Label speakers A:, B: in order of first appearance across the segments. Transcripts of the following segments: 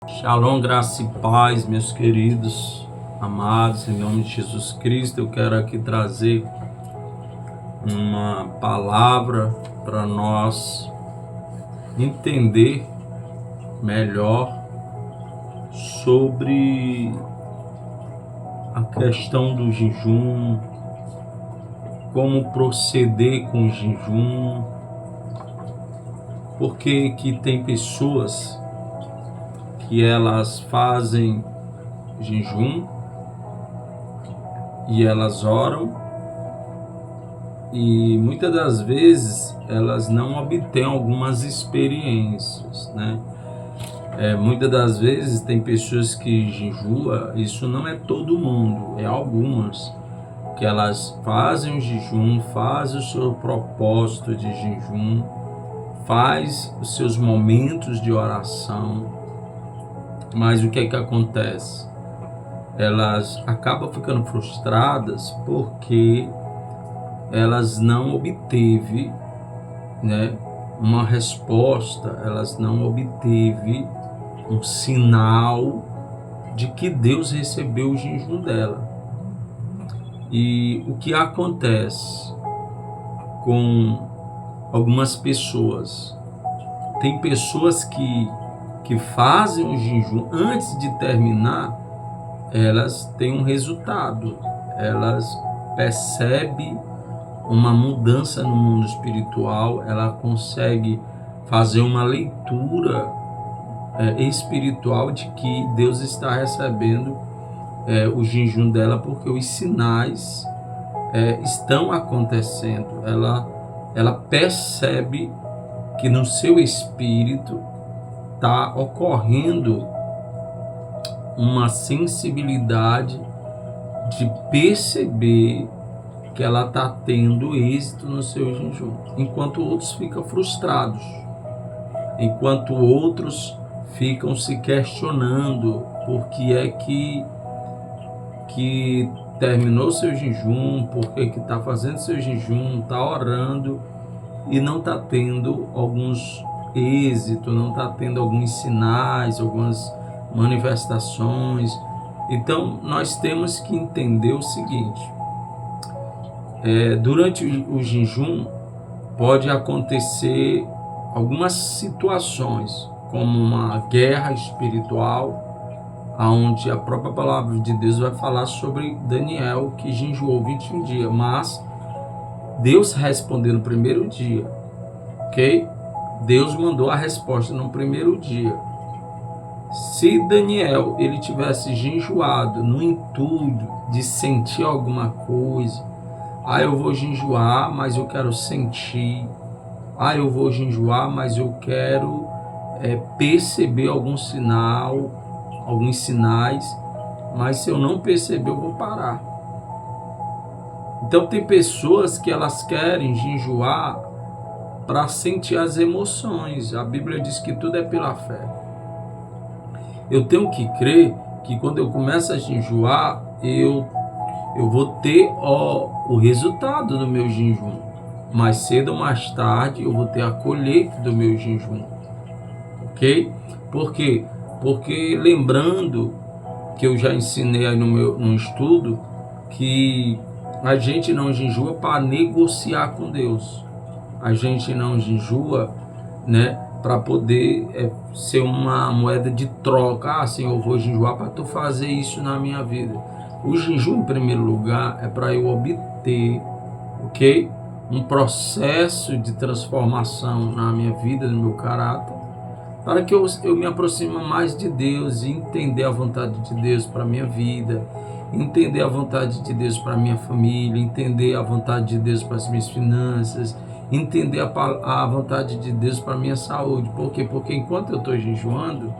A: Shalom, graça e paz, meus queridos, amados, em nome de Jesus Cristo. Eu quero aqui trazer uma palavra para nós entender melhor sobre a questão do jejum, como proceder com o jejum, porque que tem pessoas que elas fazem jejum e elas oram e muitas das vezes elas não obtêm algumas experiências, né? Muitas das vezes tem pessoas que jejuam, isso não é todo mundo, é algumas, que elas fazem o jejum, fazem o seu propósito de jejum, faz os seus momentos de oração, mas o que é que acontece? Elas acabam ficando frustradas porque elas não obteve, né, uma resposta, elas não obteve um sinal de que Deus recebeu o jejum dela. E o que acontece com algumas pessoas? Tem pessoas que fazem o jejum antes de terminar, elas têm um resultado, elas percebem uma mudança no mundo espiritual, ela consegue fazer uma leitura espiritual de que Deus está recebendo o jejum dela, porque os sinais estão acontecendo. Ela percebe que no seu espírito está ocorrendo uma sensibilidade de perceber que ela está tendo êxito no seu jejum, enquanto outros ficam frustrados, enquanto outros ficam se questionando por que é que terminou seu jejum, por que está fazendo seu jejum, está orando e não está tendo alguns êxito, não está tendo alguns sinais, algumas manifestações. Então nós temos que entender o seguinte: durante o jejum pode acontecer algumas situações, como uma guerra espiritual, onde a própria palavra de Deus vai falar sobre Daniel, que jejuou 21 dias, mas Deus respondeu no primeiro dia, ok? Deus mandou a resposta no primeiro dia. Se Daniel ele tivesse jejuado no intuito de sentir alguma coisa, eu vou jejuar, mas eu quero sentir, eu vou jejuar, mas eu quero perceber algum sinal, alguns sinais, mas se eu não perceber eu vou parar. Então tem pessoas que elas querem jejuar para sentir as emoções. A Bíblia diz que tudo é pela fé. Eu tenho que crer que quando eu começo a jejuar, eu vou ter o resultado do meu jejum. Mais cedo ou mais tarde eu vou ter a colheita do meu jejum. Ok? Por quê? Porque lembrando que eu já ensinei aí no estudo que a gente não jejua para negociar com Deus. A gente não jejua, né, para poder ser uma moeda de troca. Senhor, eu vou jejuar para tu fazer isso na minha vida. O jejum, em primeiro lugar, é para eu obter, ok? Um processo de transformação na minha vida, no meu caráter, para que eu me aproxime mais de Deus e entender a vontade de Deus para a minha vida, entender a vontade de Deus para a minha família, entender a vontade de Deus para as minhas finanças, entender a vontade de Deus para a minha saúde. Por quê? Porque enquanto eu estou jejuando,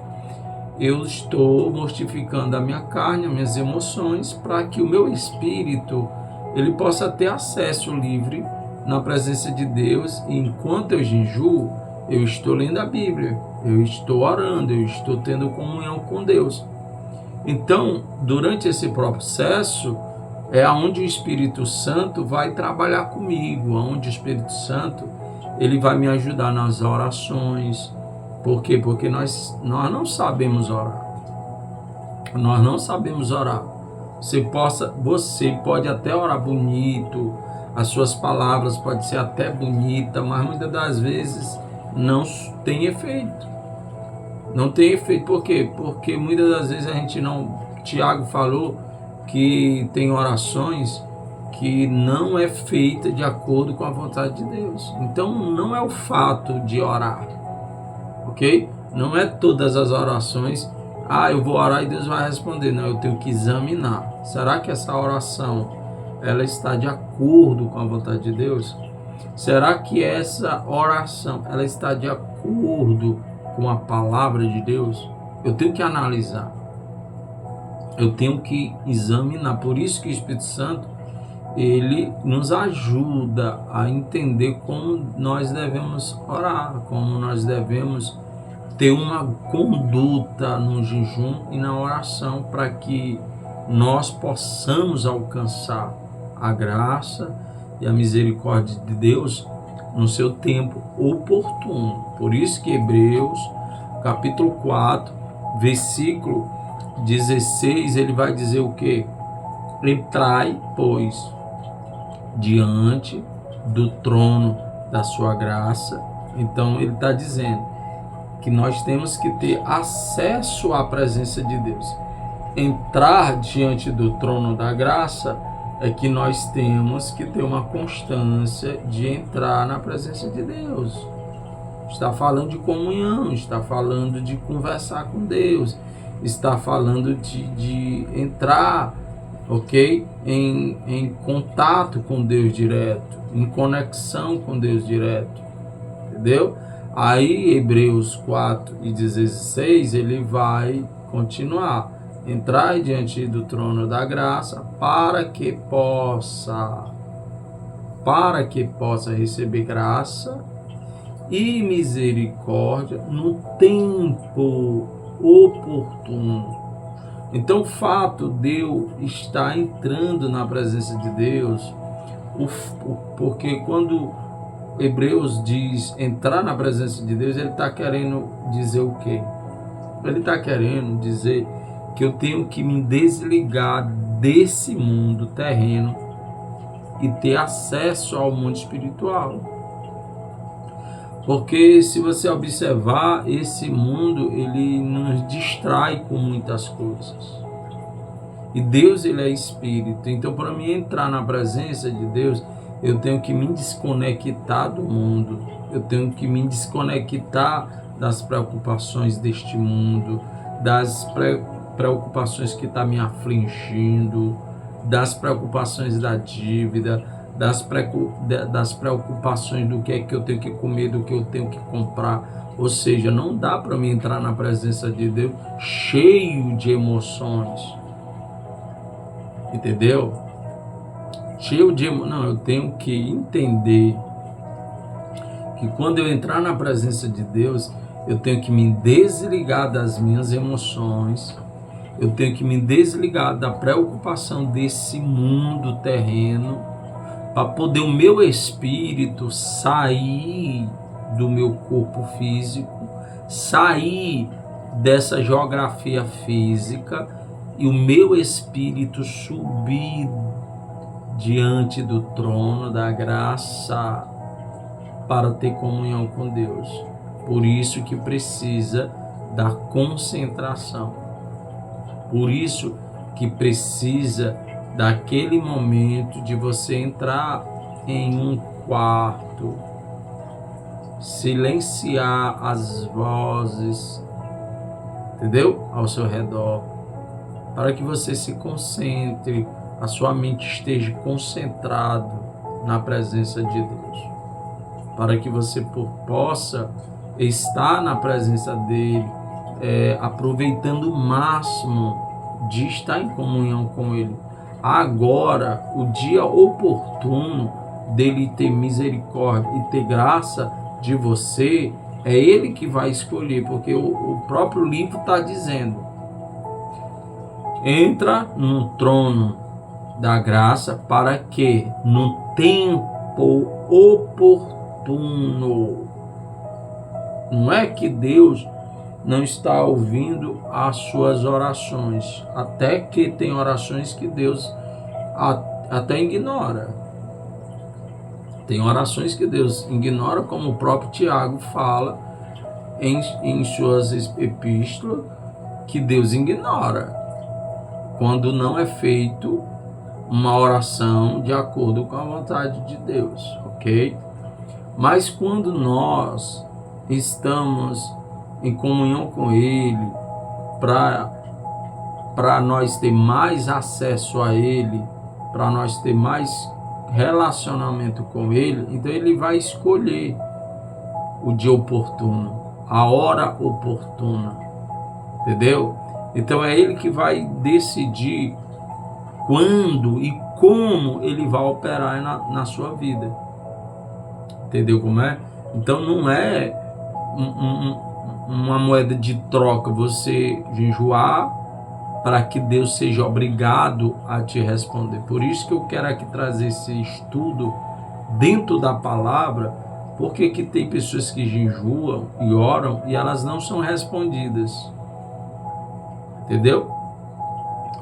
A: eu estou mortificando a minha carne, as minhas emoções, para que o meu espírito ele possa ter acesso livre na presença de Deus. E enquanto eu jejuo, eu estou lendo a Bíblia, eu estou orando, eu estou tendo comunhão com Deus. Então, durante esse processo, é onde o Espírito Santo vai trabalhar comigo, onde o Espírito Santo ele vai me ajudar nas orações, Por quê? Porque nós não sabemos orar. Nós não sabemos orar. Você pode até orar bonito, as suas palavras podem ser até bonitas, mas muitas das vezes não tem efeito. Não tem efeito. Por quê? Porque muitas das vezes a gente não... Tiago falou que tem orações que não é feita de acordo com a vontade de Deus. Então não é o fato de orar, ok? Não é todas as orações, eu vou orar e Deus vai responder. Não, eu tenho que examinar. Será que essa oração, ela está de acordo com a vontade de Deus? Será que essa oração, ela está de acordo com a palavra de Deus? Eu tenho que analisar. Eu tenho que examinar. Por isso que o Espírito Santo, ele nos ajuda a entender como nós devemos orar, como nós devemos ter uma conduta no jejum e na oração, para que nós possamos alcançar a graça e a misericórdia de Deus no seu tempo oportuno. Por isso que Hebreus, capítulo 4, versículo 16, ele vai dizer o quê? Entrai, pois, diante do trono da sua graça. Então ele está dizendo que nós temos que ter acesso à presença de Deus. Entrar diante do trono da graça é que nós temos que ter uma constância de entrar na presença de Deus. Está falando de comunhão, está falando de conversar com Deus, está falando de entrar, ok? Em contato com Deus direto, em conexão com Deus direto, entendeu? Aí Hebreus 4 e 16, ele vai continuar. Entrai diante do trono da graça para que possa receber graça e misericórdia no tempo oportuno. Então o fato de eu estar entrando na presença de Deus, porque quando Hebreus diz entrar na presença de Deus, ele está querendo dizer o quê? Ele está querendo dizer que eu tenho que me desligar desse mundo terreno e ter acesso ao mundo espiritual. Porque se você observar, esse mundo, ele nos distrai com muitas coisas. E Deus, ele é espírito. Então, para mim entrar na presença de Deus, eu tenho que me desconectar do mundo. Eu tenho que me desconectar das preocupações deste mundo, das preocupações que estão me afligindo, das preocupações da dívida, das preocupações do que é que eu tenho que comer, do que eu tenho que comprar. Ou seja, não dá para mim entrar na presença de Deus cheio de emoções. Entendeu? Cheio de emoções. Não, eu tenho que entender que quando eu entrar na presença de Deus, eu tenho que me desligar das minhas emoções. Eu tenho que me desligar da preocupação desse mundo terreno, para poder o meu espírito sair do meu corpo físico, sair dessa geografia física e o meu espírito subir diante do trono da graça para ter comunhão com Deus. Por isso que precisa da concentração. Por isso que precisa daquele momento de você entrar em um quarto, silenciar as vozes, entendeu? Ao seu redor, para que você se concentre, a sua mente esteja concentrado na presença de Deus, para que você possa estar na presença dele, aproveitando o máximo de estar em comunhão com ele. Agora, o dia oportuno dele ter misericórdia e ter graça de você, é ele que vai escolher, porque o próprio livro está dizendo: entra no trono da graça para que no tempo oportuno Não é que Deus não está ouvindo as suas orações, até que tem orações que Deus até ignora. Tem orações que Deus ignora, como o próprio Tiago fala em suas epístolas, que Deus ignora quando não é feito uma oração de acordo com a vontade de Deus, ok? Mas quando nós estamos em comunhão com Ele, para nós ter mais acesso a Ele, para nós ter mais relacionamento com Ele, então Ele vai escolher o dia oportuno, a hora oportuna, entendeu? Então é Ele que vai decidir quando e como Ele vai operar na sua vida, entendeu como é? Então não é uma moeda de troca você jejuar para que Deus seja obrigado a te responder. Por isso que eu quero aqui trazer esse estudo dentro da palavra, porque que tem pessoas que jejuam e oram e elas não são respondidas, entendeu?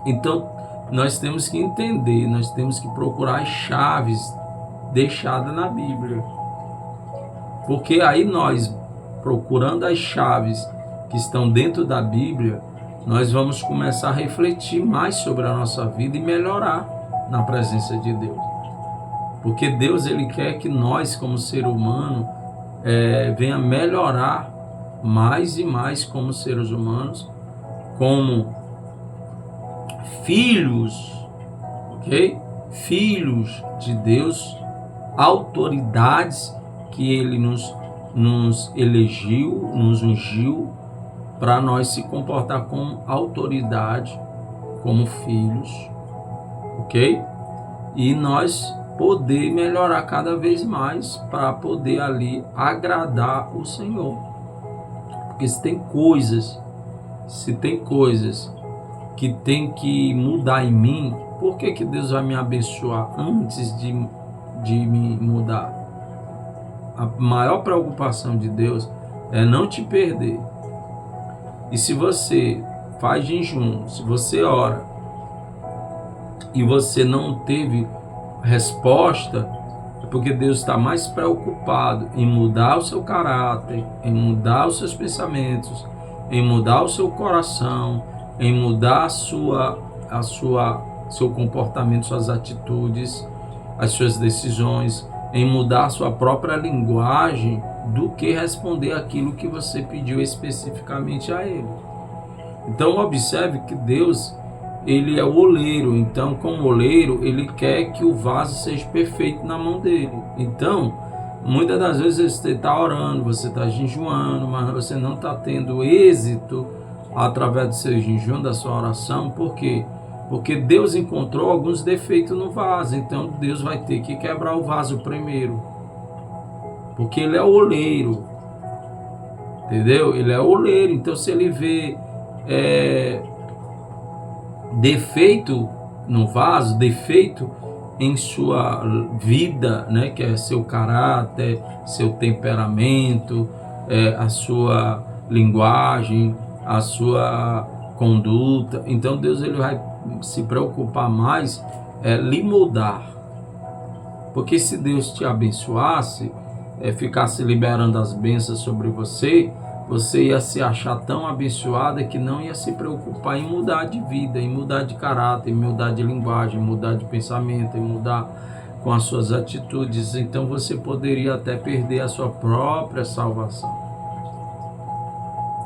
A: Então nós temos que entender, nós temos que procurar as chaves deixadas na Bíblia, porque aí nós, procurando as chaves que estão dentro da Bíblia, nós vamos começar a refletir mais sobre a nossa vida e melhorar na presença de Deus. Porque Deus, Ele quer que nós, como ser humano, venha melhorar mais e mais como seres humanos, como filhos, ok? Filhos de Deus, autoridades que Ele nos elegeu, nos ungiu, para nós se comportar com autoridade, como filhos, ok? E nós poder melhorar cada vez mais para poder ali agradar o Senhor. Porque se tem coisas que tem que mudar em mim, por que Deus vai me abençoar antes de me mudar? A maior preocupação de Deus é não te perder. E se você faz jejum, se você ora e você não teve resposta, é porque Deus está mais preocupado em mudar o seu caráter, em mudar os seus pensamentos, em mudar o seu coração, em mudar seu comportamento, suas atitudes, as suas decisões, em mudar a sua própria linguagem, do que responder aquilo que você pediu especificamente a Ele. Então observe que Deus, Ele é o oleiro. Então, como oleiro, Ele quer que o vaso seja perfeito na mão dele. Então, muitas das vezes você está orando, você está jejuando, mas você não está tendo êxito através do seu jejum, da sua oração. Por quê? Porque Deus encontrou alguns defeitos no vaso. Então Deus vai ter que quebrar o vaso primeiro, porque Ele é o oleiro, entendeu? Ele é o oleiro. Então se Ele vê defeito no vaso, defeito em sua vida, né, que é seu caráter, seu temperamento, a sua linguagem, a sua conduta, então Deus, Ele vai se preocupar mais lhe mudar. Porque se Deus te abençoasse, ficasse liberando as bênçãos sobre você, você ia se achar tão abençoada que não ia se preocupar em mudar de vida, em mudar de caráter, em mudar de linguagem, em mudar de pensamento, em mudar com as suas atitudes. Então você poderia até perder a sua própria salvação.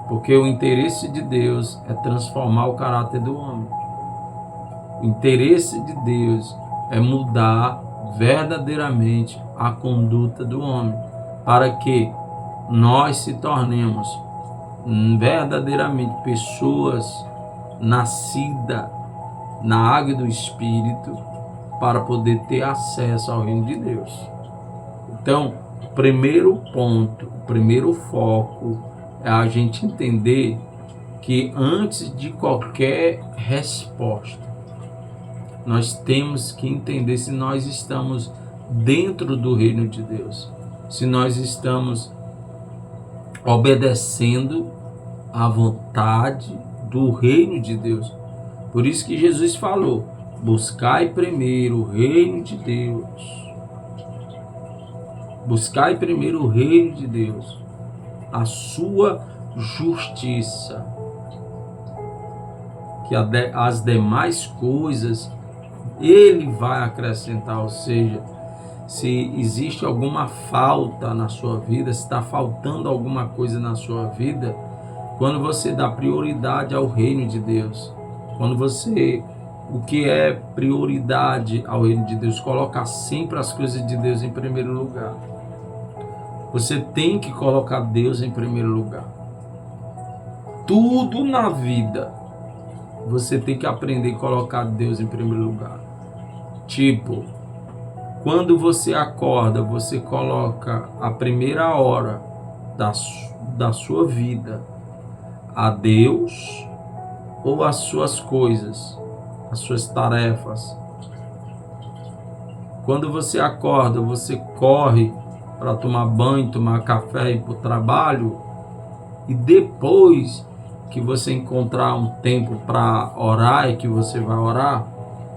A: Porque o interesse de Deus é transformar o caráter do homem. O interesse de Deus é mudar verdadeiramente a conduta do homem, para que nós se tornemos verdadeiramente pessoas nascidas na água do Espírito, para poder ter acesso ao reino de Deus. Então, o primeiro ponto, o primeiro foco é a gente entender que antes de qualquer resposta, nós temos que entender se nós estamos dentro do reino de Deus, se nós estamos obedecendo à vontade do reino de Deus. Por isso que Jesus falou: buscai primeiro o reino de Deus. Buscai primeiro o reino de Deus, a sua justiça, que as demais coisas Ele vai acrescentar. Ou seja, se existe alguma falta na sua vida, se está faltando alguma coisa na sua vida, quando você dá prioridade ao reino de Deus, quando você, o que é prioridade ao reino de Deus, coloca sempre as coisas de Deus em primeiro lugar. Você tem que colocar Deus em primeiro lugar. Tudo na vida, você tem que aprender a colocar Deus em primeiro lugar. Tipo, quando você acorda, você coloca a primeira hora da sua vida a Deus ou as suas coisas, as suas tarefas? Quando você acorda, você corre para tomar banho, tomar café e ir para o trabalho, e depois que você encontrar um tempo para orar e que você vai orar,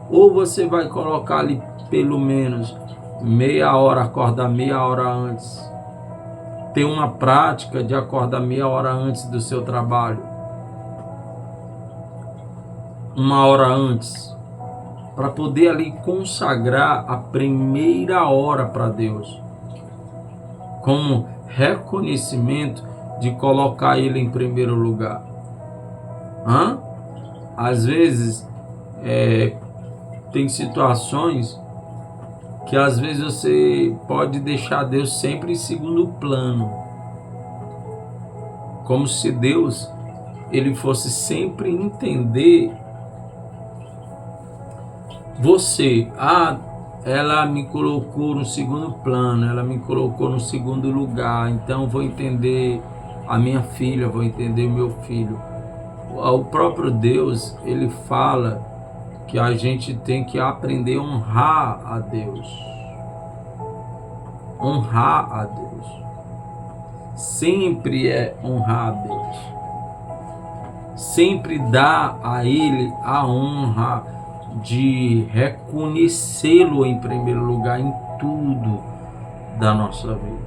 A: ou você vai colocar ali pelo menos meia hora, acordar meia hora antes, ter uma prática de acordar meia hora antes do seu trabalho, uma hora antes, para poder ali consagrar a primeira hora para Deus, como reconhecimento de colocar Ele em primeiro lugar. Às vezes tem situações que às vezes você pode deixar Deus sempre em segundo plano, como se Deus ele fosse sempre entender você. Ela me colocou no segundo plano, ela me colocou no segundo lugar, então vou entender a minha filha, vou entender o meu filho. O próprio Deus, ele fala que a gente tem que aprender a honrar a Deus. Honrar a Deus. Sempre é honrar a Deus. Sempre dá a Ele a honra de reconhecê-lo em primeiro lugar em tudo da nossa vida,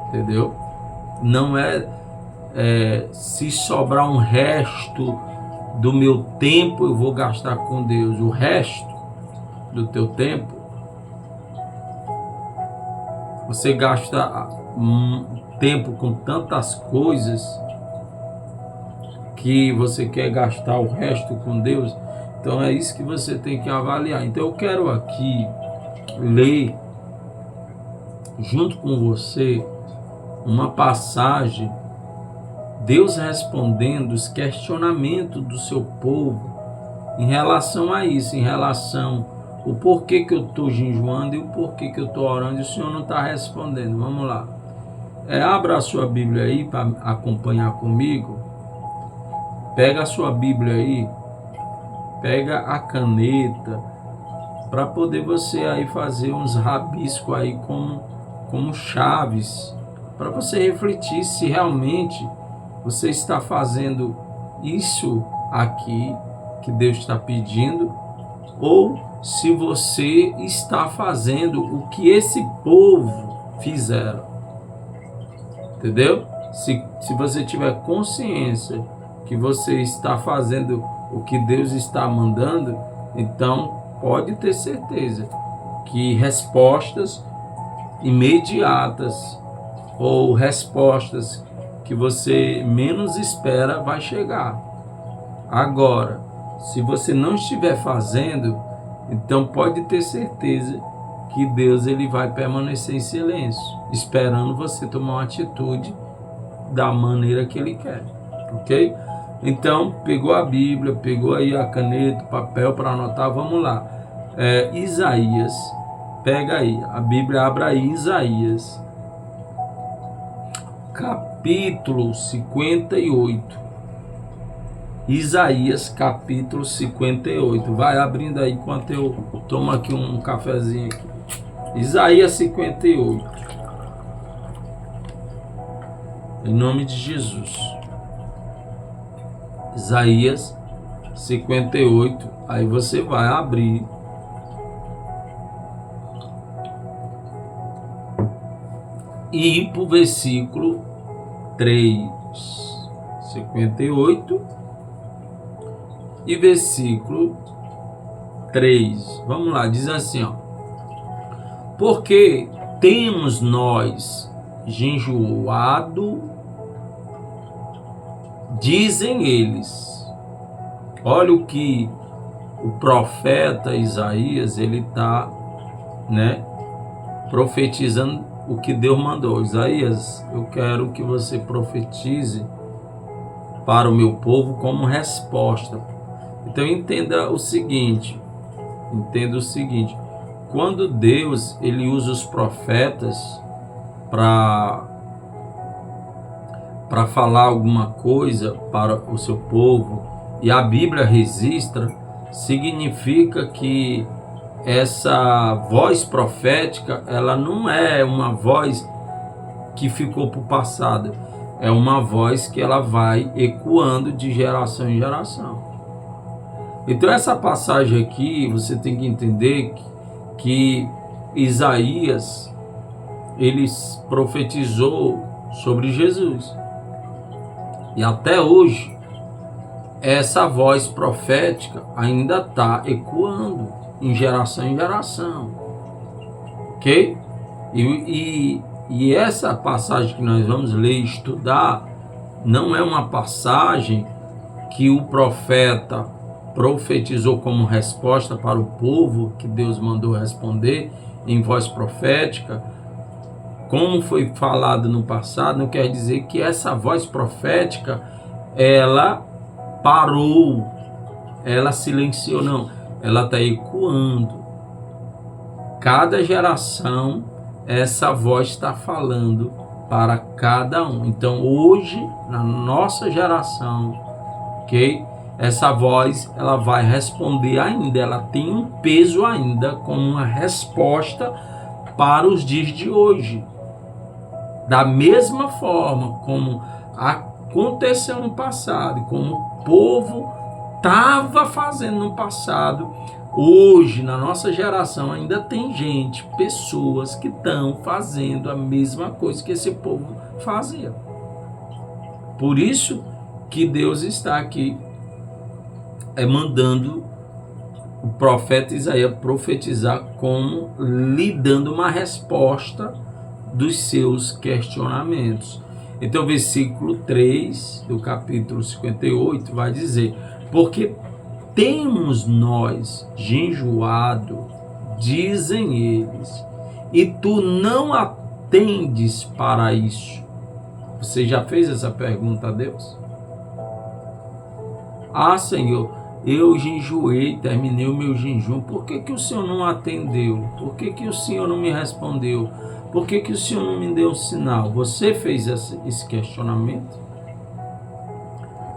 A: entendeu? Não se sobrar um resto do meu tempo eu vou gastar com Deus, o resto do teu tempo você gasta tempo com tantas coisas que você quer gastar o resto com Deus. Então é isso que você tem que avaliar. Então eu quero aqui ler junto com você uma passagem, Deus respondendo os questionamentos do seu povo em relação a isso, em relação ao porquê que eu estou jejuando e o porquê que eu estou orando e o Senhor não está respondendo. Vamos lá. Abra a sua Bíblia aí para acompanhar comigo. Pega a sua Bíblia aí. Pega a caneta para poder você aí fazer uns rabiscos aí como chaves, para você refletir se realmente você está fazendo isso aqui que Deus está pedindo, ou se você está fazendo o que esse povo fizeram. Entendeu? Se você tiver consciência que você está fazendo o que Deus está mandando, então pode ter certeza que respostas imediatas ou respostas que você menos espera vai chegar. Agora, se você não estiver fazendo, então pode ter certeza que Deus ele vai permanecer em silêncio, esperando você tomar uma atitude da maneira que Ele quer, ok? Então, pegou a Bíblia, pegou aí a caneta, papel para anotar, vamos lá. Isaías, pega aí, a Bíblia, abra aí Isaías, capítulo 58. Isaías, capítulo 58. Vai abrindo aí enquanto eu tomo aqui um cafezinho aqui. Isaías 58. Em nome de Jesus. Isaías 58. Aí você vai abrir e ir para o versículo 3. 58 e versículo 3. Vamos lá, diz assim, ó. Porque temos nós jejuado, dizem eles. Olha o que o profeta Isaías, ele está, profetizando o que Deus mandou. Isaías, eu quero que você profetize para o meu povo como resposta. Então entenda o seguinte, quando Deus ele usa os profetas para falar alguma coisa para o seu povo, e a Bíblia registra, significa que essa voz profética, ela não é uma voz que ficou para o passado, é uma voz que ela vai ecoando de geração em geração. Então essa passagem aqui, você tem que entender que Isaías, ele profetizou sobre Jesus. E até hoje, essa voz profética ainda está ecoando em geração, ok? E essa passagem que nós vamos ler e estudar, não é uma passagem que o profeta profetizou como resposta para o povo, que Deus mandou responder em voz profética, como foi falado no passado. Não quer dizer que essa voz profética, ela parou, ela silenciou, não. Ela está ecoando. Cada geração, essa voz está falando para cada um. Então, hoje, na nossa geração, ok? Essa voz, ela vai responder ainda, ela tem um peso ainda como uma resposta para os dias de hoje. Da mesma forma como aconteceu no passado, como o povo estava fazendo no passado, hoje, na nossa geração, ainda tem gente, pessoas que estão fazendo a mesma coisa que esse povo fazia. Por isso que Deus está aqui mandando o profeta Isaías profetizar como lhe dando uma resposta dos seus questionamentos. Então, o versículo 3 do capítulo 58 vai dizer: porque temos nós jejuado, dizem eles, e tu não atendes para isso. Você já fez essa pergunta a Deus? Ah, Senhor, eu jejuei, terminei o meu jejum, por que o Senhor não atendeu? Por que o Senhor não me respondeu? Por que o Senhor não me deu um sinal? Você fez esse questionamento?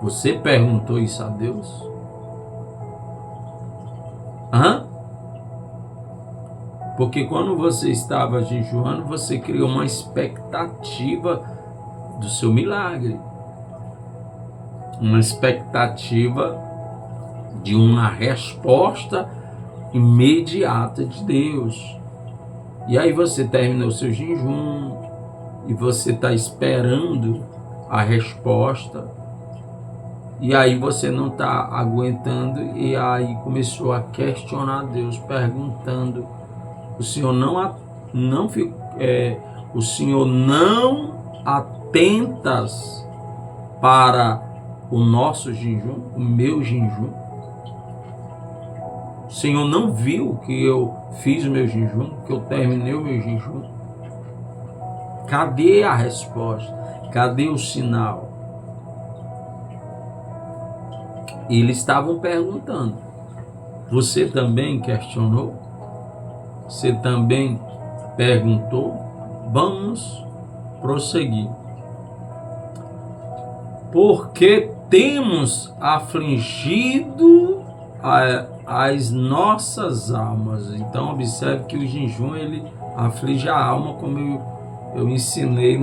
A: Você perguntou isso a Deus? Porque quando você estava jejuando, você criou uma expectativa do seu milagre. Uma expectativa de uma resposta imediata de Deus. E aí você terminou o seu jejum e você está esperando a resposta, e aí você não está aguentando, e aí começou a questionar Deus, perguntando: o Senhor o Senhor não atentas para o nosso jejum, o meu jejum? O Senhor não viu que eu fiz o meu jejum, que eu terminei o meu jejum? Cadê a resposta? Cadê o sinal? Eles estavam perguntando. Você também questionou? Você também perguntou? Vamos prosseguir. Porque temos afligido as nossas almas. Então observe que o jejum ele aflige a alma, como eu ensinei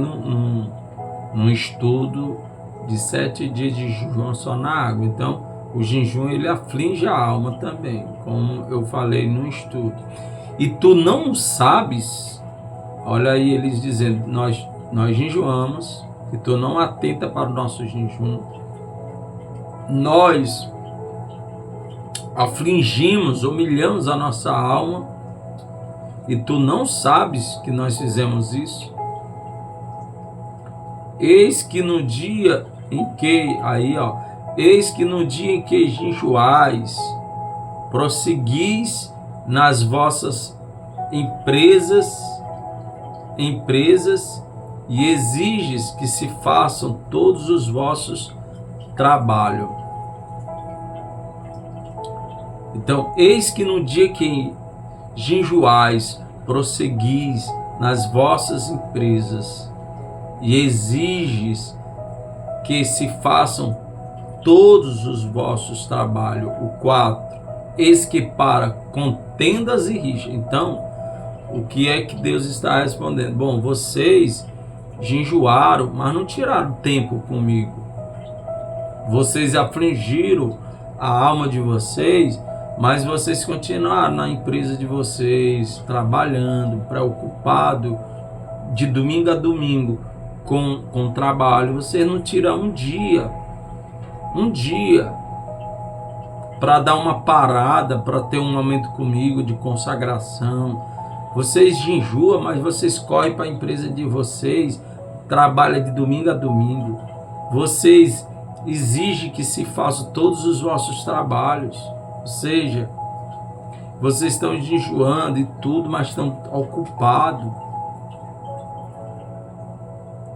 A: num estudo de 7 dias de jejum só na água. Então, o jejum ele aflige a alma também, como eu falei no estudo. E tu não sabes, olha aí eles dizendo, nós jejuamos, e tu não atenta para o nosso jejum. Nós afligimos, humilhamos a nossa alma, e tu não sabes que nós fizemos isso. Eis que no dia em que, eis que no dia em que jejuais, prosseguis nas vossas empresas e exiges que se façam todos os vossos trabalhos. Então, eis que no dia que jejuais, prosseguis nas vossas empresas e exiges que se façam todos os vossos trabalhos. O 4, eis que para contendas e rixas. Então, o que é que Deus está respondendo? Bom, vocês jejuaram, mas não tiraram tempo comigo. Vocês afligiram a alma de vocês, mas vocês continuaram na empresa de vocês, trabalhando, preocupado de domingo a domingo com trabalho. Vocês não tiram um dia para dar uma parada, para ter um momento comigo de consagração. Vocês jejuam, mas vocês correm para a empresa de vocês, trabalham de domingo a domingo. Vocês exigem que se façam todos os vossos trabalhos. Ou seja, vocês estão jejuando e tudo, mas estão ocupados.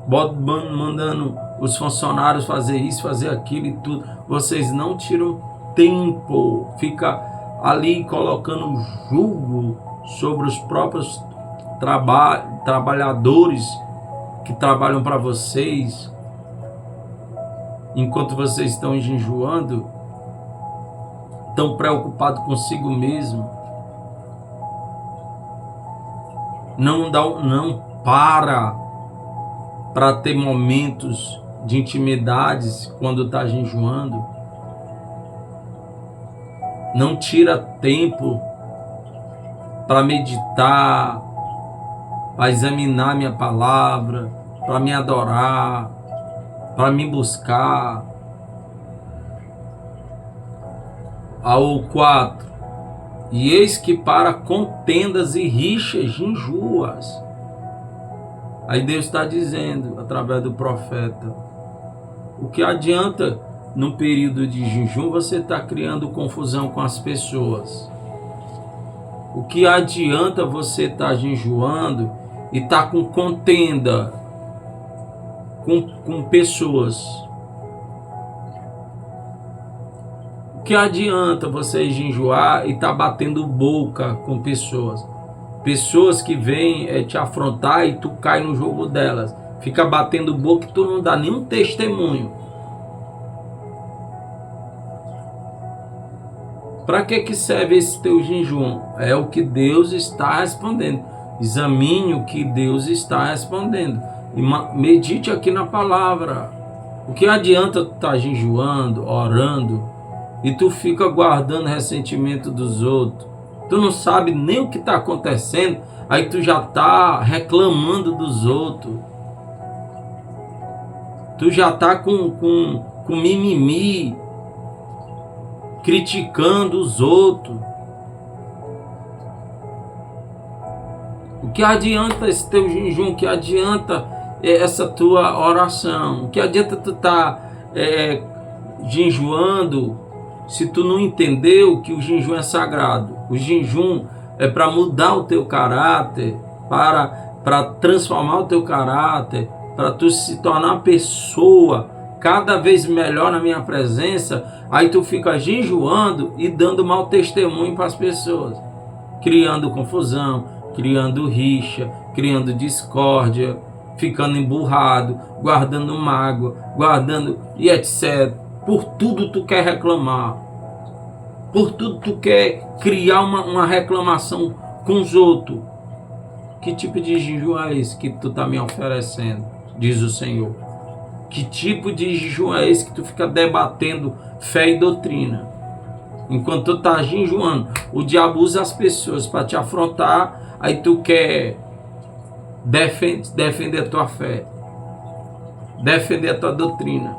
A: Mandando os funcionários fazer isso, fazer aquilo e tudo. Vocês não tiram tempo. Fica ali colocando jugo sobre os próprios trabalhadores que trabalham para vocês, enquanto vocês estão jejuando, tão preocupados consigo mesmo. Não para ter momentos de intimidades quando está jejuando. Não tira tempo para meditar, para examinar minha palavra, para me adorar, para me buscar. Ao 4, e eis que para contendas e rixas jejuas. Aí Deus está dizendo, através do profeta, o que adianta no período de jejum você está criando confusão com as pessoas? O que adianta você estar jejuando e estar com contenda com pessoas? O que adianta você jejuar e estar batendo boca com pessoas? Pessoas que vêm te afrontar e tu cai no jogo delas. Fica batendo boca e tu não dá nenhum testemunho. Para que serve esse teu jejum? É o que Deus está respondendo. Examine o que Deus está respondendo. E medite aqui na palavra. O que adianta tu estar jejuando, orando, e tu fica guardando ressentimento dos outros? Tu não sabe nem o que está acontecendo, aí tu já está reclamando dos outros. Tu já está com mimimi, criticando os outros. O que adianta esse teu jejum? O que adianta essa tua oração? O que adianta tu estar jejuando se tu não entendeu que o jejum é sagrado? O jejum é para mudar o teu caráter, para transformar o teu caráter, para tu se tornar uma pessoa cada vez melhor na minha presença. Aí tu fica jejuando e dando mau testemunho para as pessoas, criando confusão, criando rixa, criando discórdia, ficando emburrado, guardando mágoa, guardando e etc. Por tudo tu quer reclamar, por tudo tu quer criar uma reclamação com os outros. Que tipo de jejum é esse que tu está me oferecendo? Diz o Senhor. Que tipo de jejum é esse que tu fica debatendo fé e doutrina? Enquanto tu tá jejuando, o diabo usa as pessoas para te afrontar, aí tu quer defender a tua fé, defender a tua doutrina,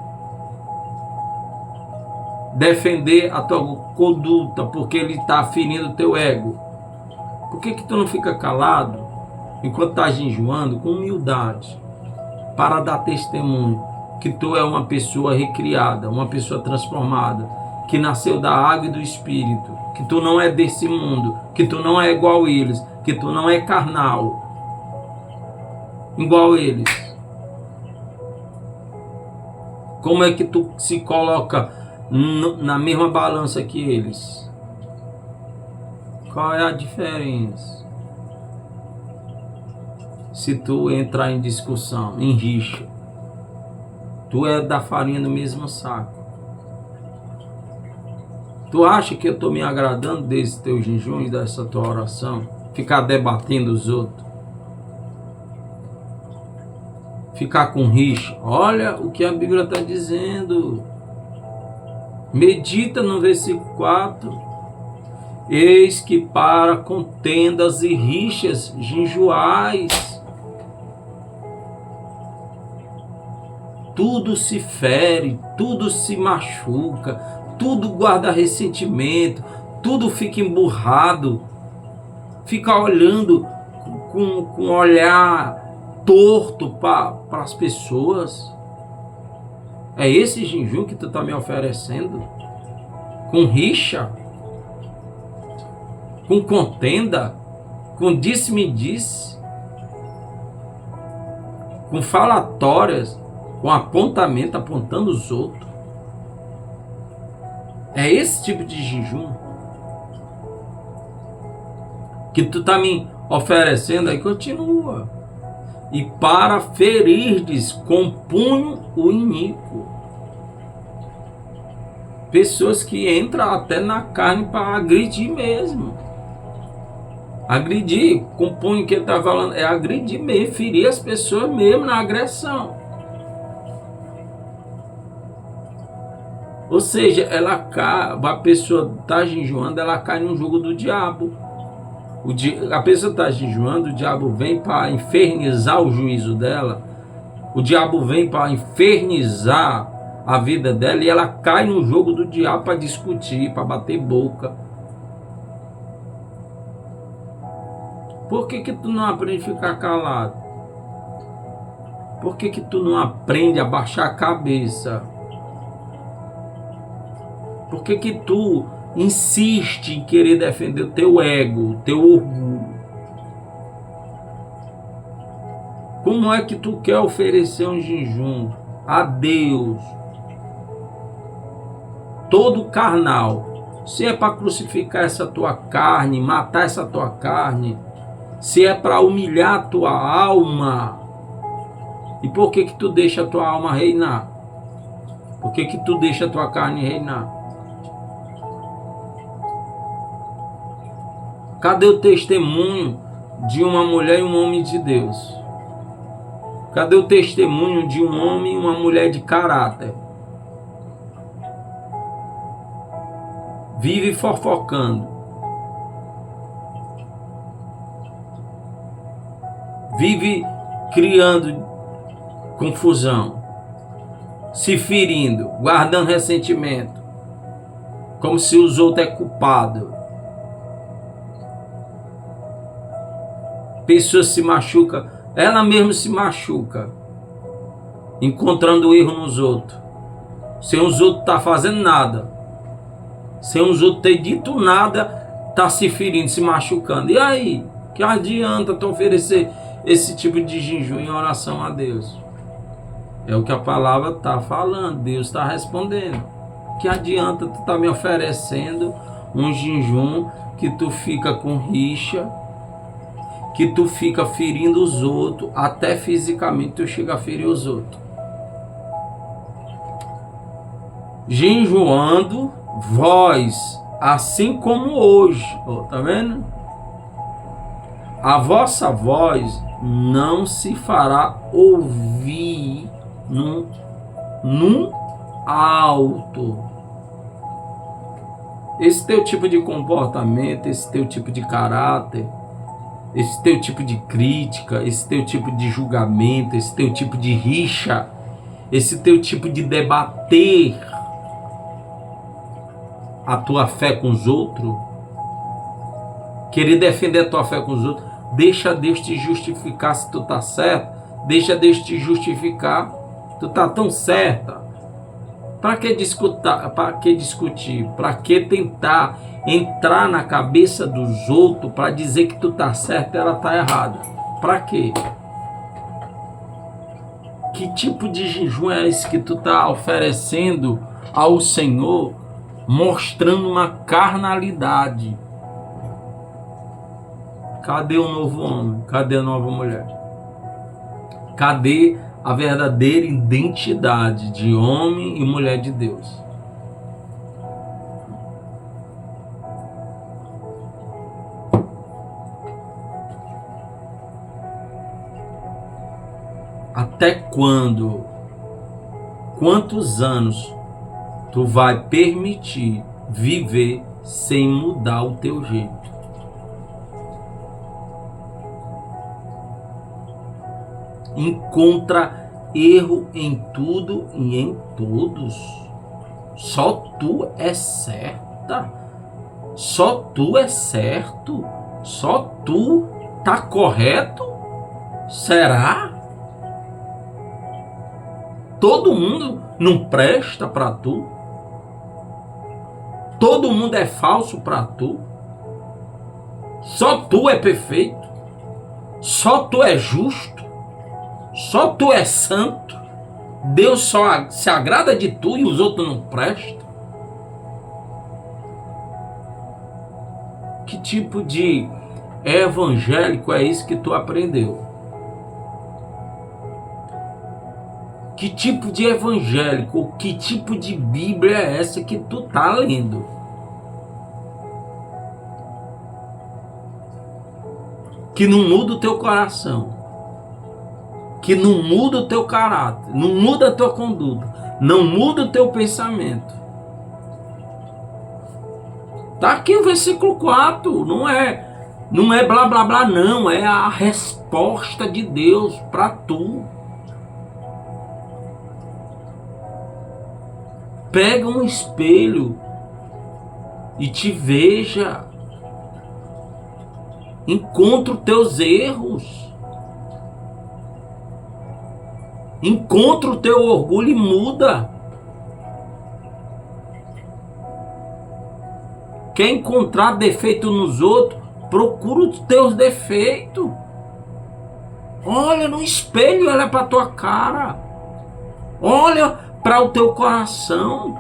A: defender a tua conduta, porque ele está ferindo o teu ego. Por que tu não fica calado enquanto está jejuando com humildade para dar testemunho que tu é uma pessoa recriada, uma pessoa transformada, que nasceu da água e do Espírito, que tu não é desse mundo, que tu não é igual a eles, que tu não é carnal igual a eles? Como é que tu se coloca na mesma balança que eles? Qual é a diferença? Se tu entrar em discussão, em rixa, tu é da farinha do mesmo saco. Tu acha que eu estou me agradando desse teu jejum e dessa tua oração? Ficar debatendo os outros? Ficar com rixa? Olha o que a Bíblia está dizendo. Medita no versículo 4. Eis que para contendas e rixas jejuais. Tudo se fere, tudo se machuca, tudo guarda ressentimento, tudo fica emburrado, fica olhando com olhar torto para as pessoas. É esse jejum que tu está me oferecendo? Com rixa? Com contenda? Com disse-me-disse? Com falatórias? Com apontamento, apontando os outros? É esse tipo de jejum que tu está me oferecendo? Aí continua. E para ferirdes com punho o iníquo. Pessoas que entram até na carne para agredir mesmo. Agredir, com o punho que ele está falando, é agredir mesmo, ferir as pessoas mesmo na agressão. Ou seja, a pessoa está jejuando, ela cai no jogo do diabo. A pessoa está jejuando, o diabo vem para infernizar o juízo dela. O diabo vem para infernizar a vida dela e ela cai no jogo do diabo para discutir, para bater boca. Por que tu não aprende a ficar calado? Por que tu não aprende a baixar a cabeça? Por que tu insiste em querer defender o teu ego, o teu orgulho? Como é que tu quer oferecer um jejum a Deus todo carnal? Se é para crucificar essa tua carne, matar essa tua carne, se é para humilhar a tua alma, e por que tu deixa a tua alma reinar? Por que tu deixa a tua carne reinar? Cadê o testemunho de uma mulher e um homem de Deus? Cadê o testemunho de um homem e uma mulher de caráter? Vive fofocando. Vive criando confusão. Se ferindo, guardando ressentimento. Como se os outros é culpado. Pessoa se machuca, ela mesma se machuca, encontrando erro nos outros, sem os outros estar fazendo nada, sem os outros ter dito nada, está se ferindo, se machucando. E aí, que adianta tu oferecer esse tipo de jejum em oração a Deus? É o que a palavra está falando, Deus está respondendo. Que adianta tu estar me oferecendo um jejum que tu fica com rixa, que tu fica ferindo os outros, até fisicamente tu chega a ferir os outros. Jejuando vós, assim como hoje, tá vendo? A vossa voz não se fará ouvir no alto. Esse teu tipo de comportamento, esse teu tipo de caráter, esse teu tipo de crítica, esse teu tipo de julgamento, esse teu tipo de rixa, esse teu tipo de debater a tua fé com os outros, querer defender a tua fé com os outros, deixa Deus te justificar se tu tá certo, deixa Deus te justificar, tu tá tão certa. Para que discutir? Para que tentar entrar na cabeça dos outros para dizer que tu tá certo e ela tá errada? Para quê? Que tipo de jejum é esse que tu tá oferecendo ao Senhor, mostrando uma carnalidade? Cadê o novo homem? Cadê a nova mulher? Cadê a verdadeira identidade de homem e mulher de Deus? Até quando? Quantos anos tu vai permitir viver sem mudar o teu jeito? Encontra erro em tudo e em todos. Só tu é certa. Só tu é certo. Só tu tá correto. Será? Todo mundo não presta para tu? Todo mundo é falso para tu? Só tu é perfeito? Só tu é justo? Só tu é santo? Deus só se agrada de tu e os outros não prestam? Que tipo de evangélico é isso que tu aprendeu? Que tipo de evangélico, que tipo de Bíblia é essa que tu tá lendo? Que não muda o teu coração, que não muda o teu caráter, não muda a tua conduta, não muda o teu pensamento. Tá aqui o versículo 4, não é blá blá blá não, é a resposta de Deus para tu. Pega um espelho e te veja. Encontra os teus erros. Encontra o teu orgulho e muda. Quer encontrar defeito nos outros? Procura os teus defeitos. Olha no espelho, olha para tua cara. Olha para o teu coração.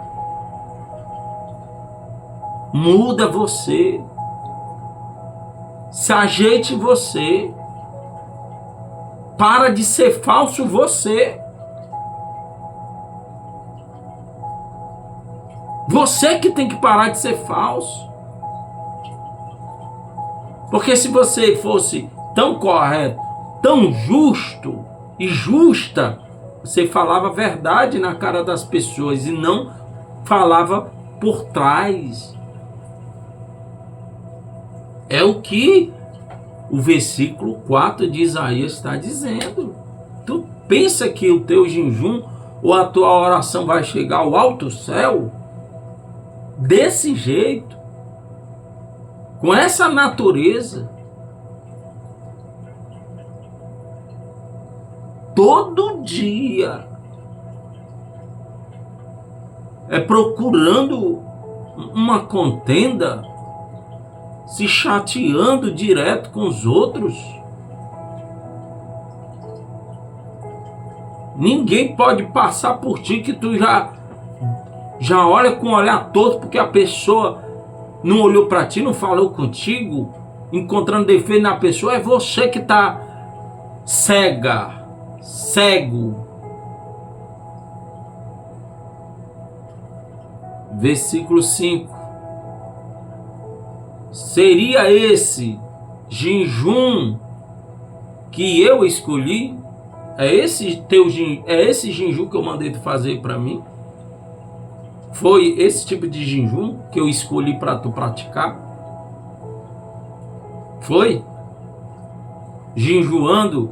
A: Muda você. Se ajeite você. Para de ser falso você. Você que tem que parar de ser falso. Porque se você fosse tão correto, tão justo e justa, você falava a verdade na cara das pessoas e não falava por trás. É o que o versículo 4 de Isaías está dizendo. Tu pensa que o teu jejum ou a tua oração vai chegar ao alto céu? Desse jeito? Com essa natureza? Todo dia é procurando uma contenda, se chateando direto com os outros. Ninguém pode passar por ti que tu já olha com um olhar torto porque a pessoa não olhou para ti, não falou contigo, encontrando defeito na pessoa. É você que está cego. Versículo 5. Seria esse jejum que eu escolhi? É esse jejum que eu mandei tu fazer para mim? Foi esse tipo de jejum que eu escolhi para tu praticar? Foi? Jejuando,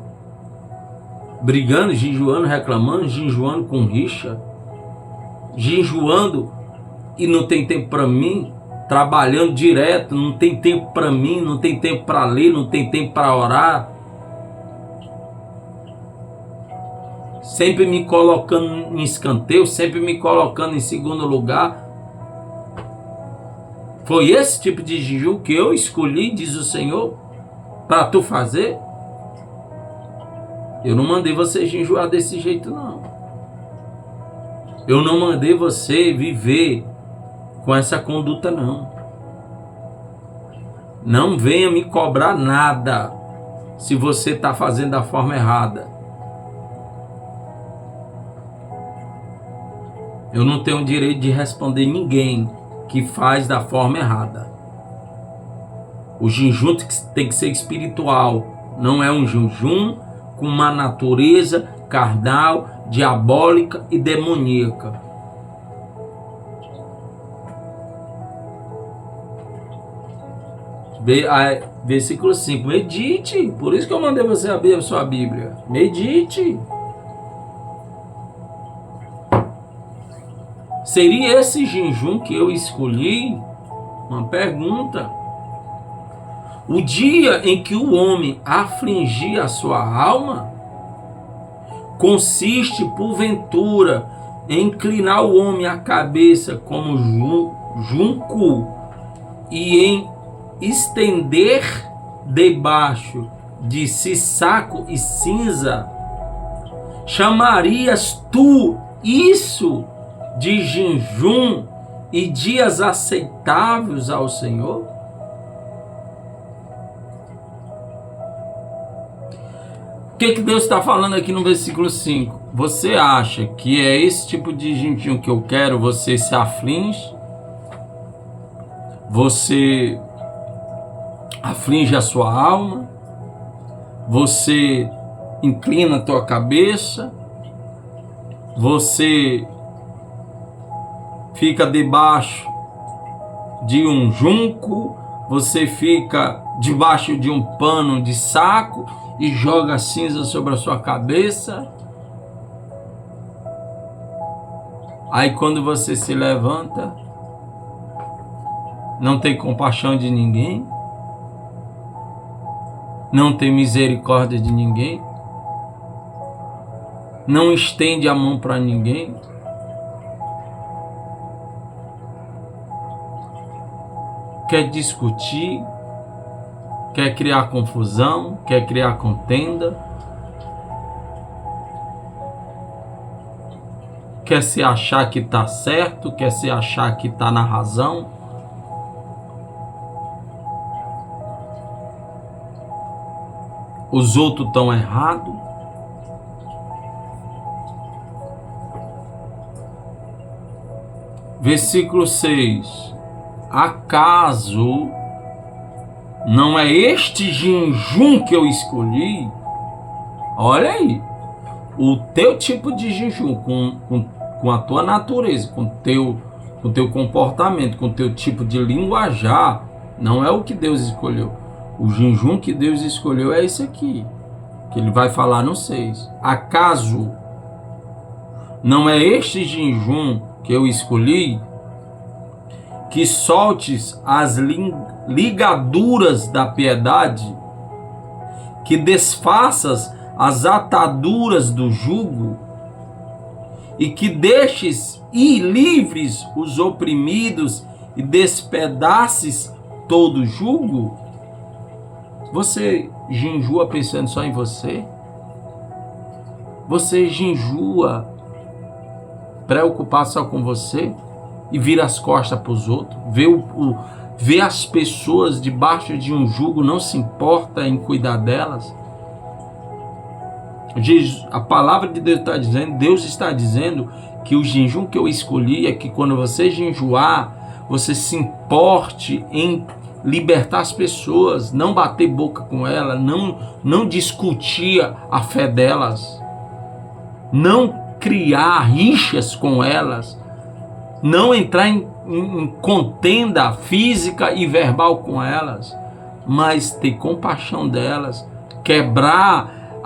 A: brigando, jejuando, reclamando, jejuando com rixa, jejuando e não tem tempo para mim, trabalhando direto, não tem tempo para mim, não tem tempo para ler, não tem tempo para orar, sempre me colocando em escanteio, sempre me colocando em segundo lugar. Foi esse tipo de jejum que eu escolhi, diz o Senhor, para tu fazer? Eu não mandei você jejuar desse jeito, não. Eu não mandei você viver com essa conduta, não. Não venha me cobrar nada se você está fazendo da forma errada. Eu não tenho o direito de responder ninguém que faz da forma errada. O jejum tem que ser espiritual. Não é um jejum com uma natureza carnal, diabólica e demoníaca. Versículo 5. Medite. Por isso que eu mandei você abrir a sua Bíblia. Medite. Seria esse jejum que eu escolhi? Uma pergunta. O dia em que o homem afligir a sua alma consiste, porventura, em inclinar o homem a cabeça como junco e em estender debaixo de si saco e cinza? Chamarias tu isso de jejum e dias aceitáveis ao Senhor? O que Deus está falando aqui no versículo 5? Você acha que é esse tipo de jejum que eu quero? Você se aflige? Você aflige a sua alma? Você inclina a tua cabeça? Você fica debaixo de um junco? Você fica debaixo de um pano de saco e joga cinza sobre a sua cabeça? Aí quando você se levanta, não tem compaixão de ninguém, não tem misericórdia de ninguém, não estende a mão para ninguém, quer discutir, quer criar confusão, quer criar contenda, quer se achar que está certo, quer se achar que está na razão. Os outros estão errados. Versículo 6. Acaso não é este jejum que eu escolhi? Olha aí, o teu tipo de jejum, com a tua natureza, com o teu comportamento, com o teu tipo de linguajar, não é o que Deus escolheu. O jejum que Deus escolheu é esse aqui, que ele vai falar no 6. Acaso não é este jejum que eu escolhi? Que soltes as ligaduras da piedade, que desfaças as ataduras do jugo, e que deixes ir livres os oprimidos e despedaces todo o jugo? Você jejua pensando só em você? Você jejua preocupado só com você? E vira as costas para os outros, vê as pessoas debaixo de um jugo, não se importa em cuidar delas? A palavra de Deus está dizendo que o jejum que eu escolhi é que quando você jejuar, você se importe em libertar as pessoas, não bater boca com elas, não discutir a fé delas. não criar rixas com elas, não entrar em contenda física e verbal com elas, mas ter compaixão delas, quebrar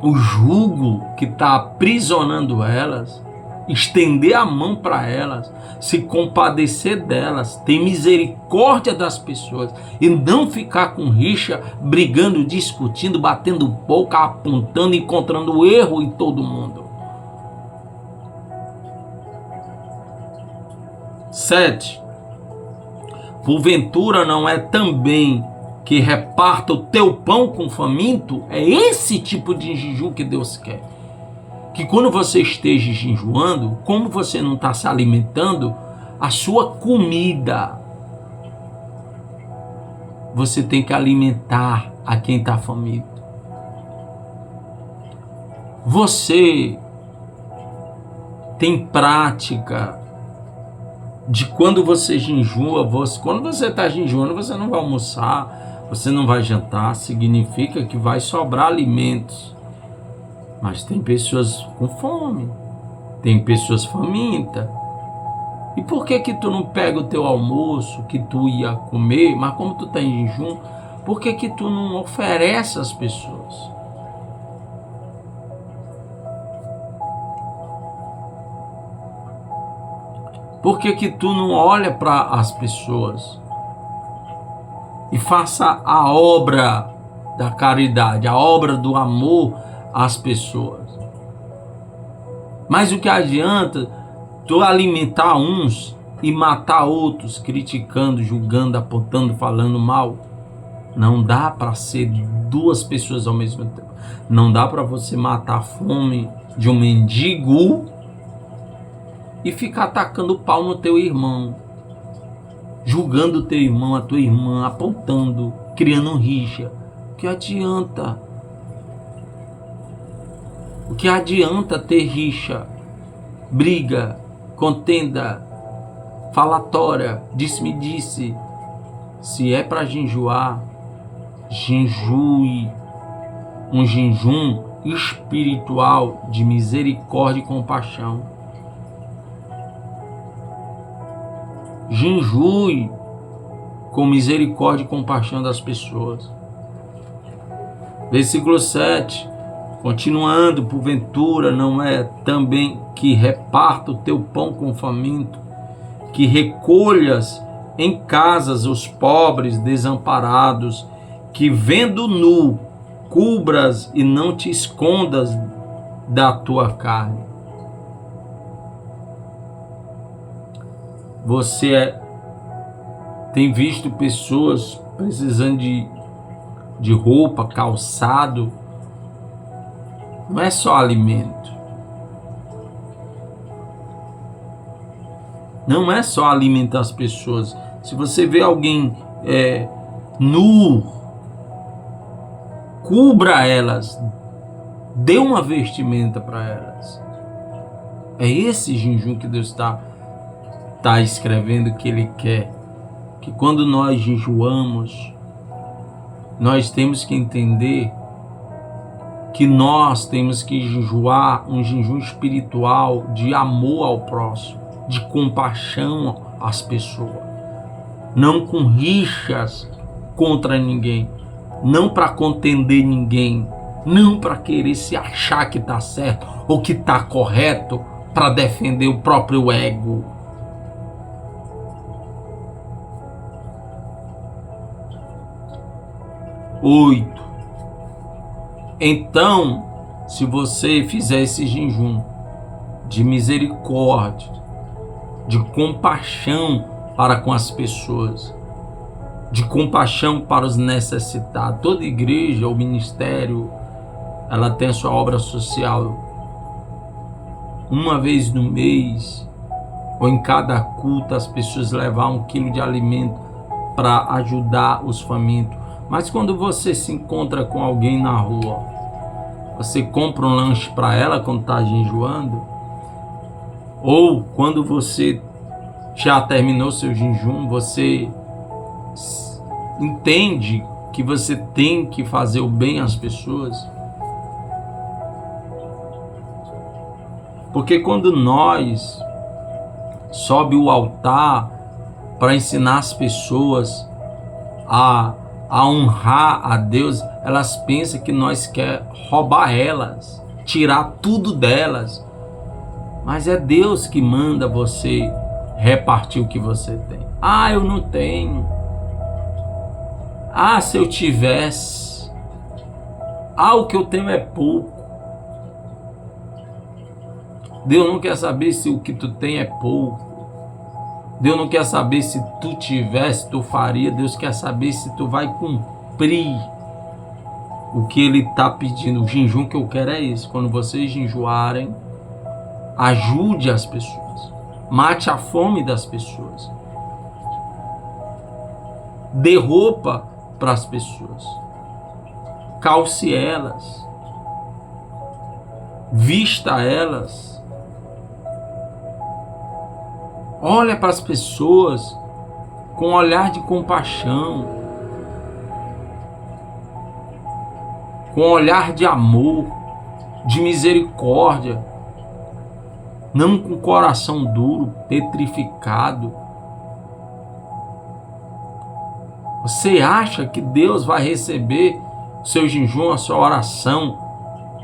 A: o jugo que está aprisionando elas, estender a mão para elas, se compadecer delas, ter misericórdia das pessoas e não ficar com rixa, brigando, discutindo, batendo boca, apontando, encontrando erro em todo mundo. 7. Porventura não é também que reparta o teu pão com o faminto? É esse tipo de jejum que Deus quer. Que quando você esteja jejuando, como você não está se alimentando, a sua comida, você tem que alimentar a quem está faminto. Você tem prática de quando você jejua, quando você está jejuando, você não vai almoçar, você não vai jantar, significa que vai sobrar alimentos. Mas tem pessoas com fome, tem pessoas famintas. E por que tu não pega o teu almoço que tu ia comer, mas como tu está em jejum, por que tu não oferece às pessoas? Por que tu não olha para as pessoas e faça a obra da caridade, a obra do amor às pessoas? Mas o que adianta tu alimentar uns e matar outros, criticando, julgando, apontando, falando mal? Não dá para ser duas pessoas ao mesmo tempo. Não dá para você matar a fome de um mendigo e ficar atacando o pau no teu irmão, julgando o teu irmão, a tua irmã, apontando, criando rixa. O que adianta? O que adianta ter rixa, briga, contenda, falatória, disse-me-disse? Se é para jejuar, jejue um jejum espiritual de misericórdia e compaixão. Jejue com misericórdia e compaixão das pessoas. Versículo 7. Continuando, porventura não é também que reparta o teu pão com o faminto, que recolhas em casas os pobres desamparados, que vendo nu, cubras e não te escondas da tua carne. Você tem visto pessoas precisando de roupa, calçado. Não é só alimento. Não é só alimentar as pessoas. Se você vê alguém nu, cubra elas, dê uma vestimenta para elas. É esse jejum que Deus está escrevendo que Ele quer. Que quando nós jejuamos, nós temos que entender que nós temos que jejuar um jejum espiritual de amor ao próximo, de compaixão às pessoas, não com rixas contra ninguém, não para contender ninguém, não para querer se achar que está certo ou que está correto para defender o próprio ego. Oito. Então, se você fizer esse jejum de misericórdia, de compaixão para com as pessoas, de compaixão para os necessitados, toda igreja ou ministério, ela tem a sua obra social. Uma vez no mês, ou em cada culto, as pessoas levar 1 quilo de alimento para ajudar os famintos. Mas quando você se encontra com alguém na rua, você compra um lanche para ela quando está jejuando? Ou quando você já terminou seu jejum, você entende que você tem que fazer o bem às pessoas? Porque quando nós sobe o altar para ensinar as pessoas a honrar a Deus, elas pensam que nós quer roubar elas, tirar tudo delas. Mas é Deus que manda você repartir o que você tem. Ah, eu não tenho. Ah, se eu tivesse. Ah, o que eu tenho é pouco. Deus não quer saber se o que tu tem é pouco. Deus não quer saber se tu tivesse, tu faria. Deus quer saber se tu vai cumprir o que Ele está pedindo. O jejum que eu quero é esse. Quando vocês jejuarem, ajude as pessoas. Mate a fome das pessoas. Dê roupa para as pessoas. Calce elas. Vista elas. Olha para as pessoas com um olhar de compaixão, com um olhar de amor, de misericórdia, não com o coração duro, petrificado. Você acha que Deus vai receber o seu jejum, a sua oração,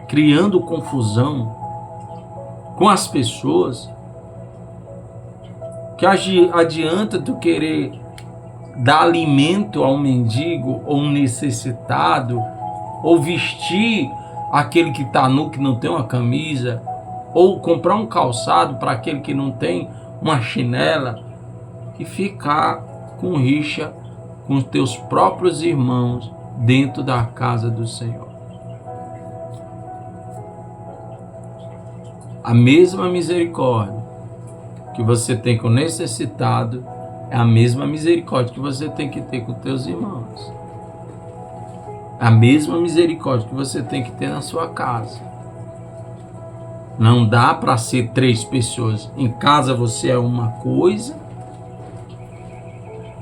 A: criando confusão com as pessoas? Que adianta tu querer dar alimento a um mendigo ou um necessitado, ou vestir aquele que está nu, que não tem uma camisa, ou comprar um calçado para aquele que não tem uma chinela, e ficar com rixa com os teus próprios irmãos dentro da casa do Senhor. A mesma misericórdia que você tem com o necessitado é a mesma misericórdia que você tem que ter com teus irmãos. A mesma misericórdia que você tem que ter na sua casa. Não dá para ser 3 pessoas. Em casa você é uma coisa,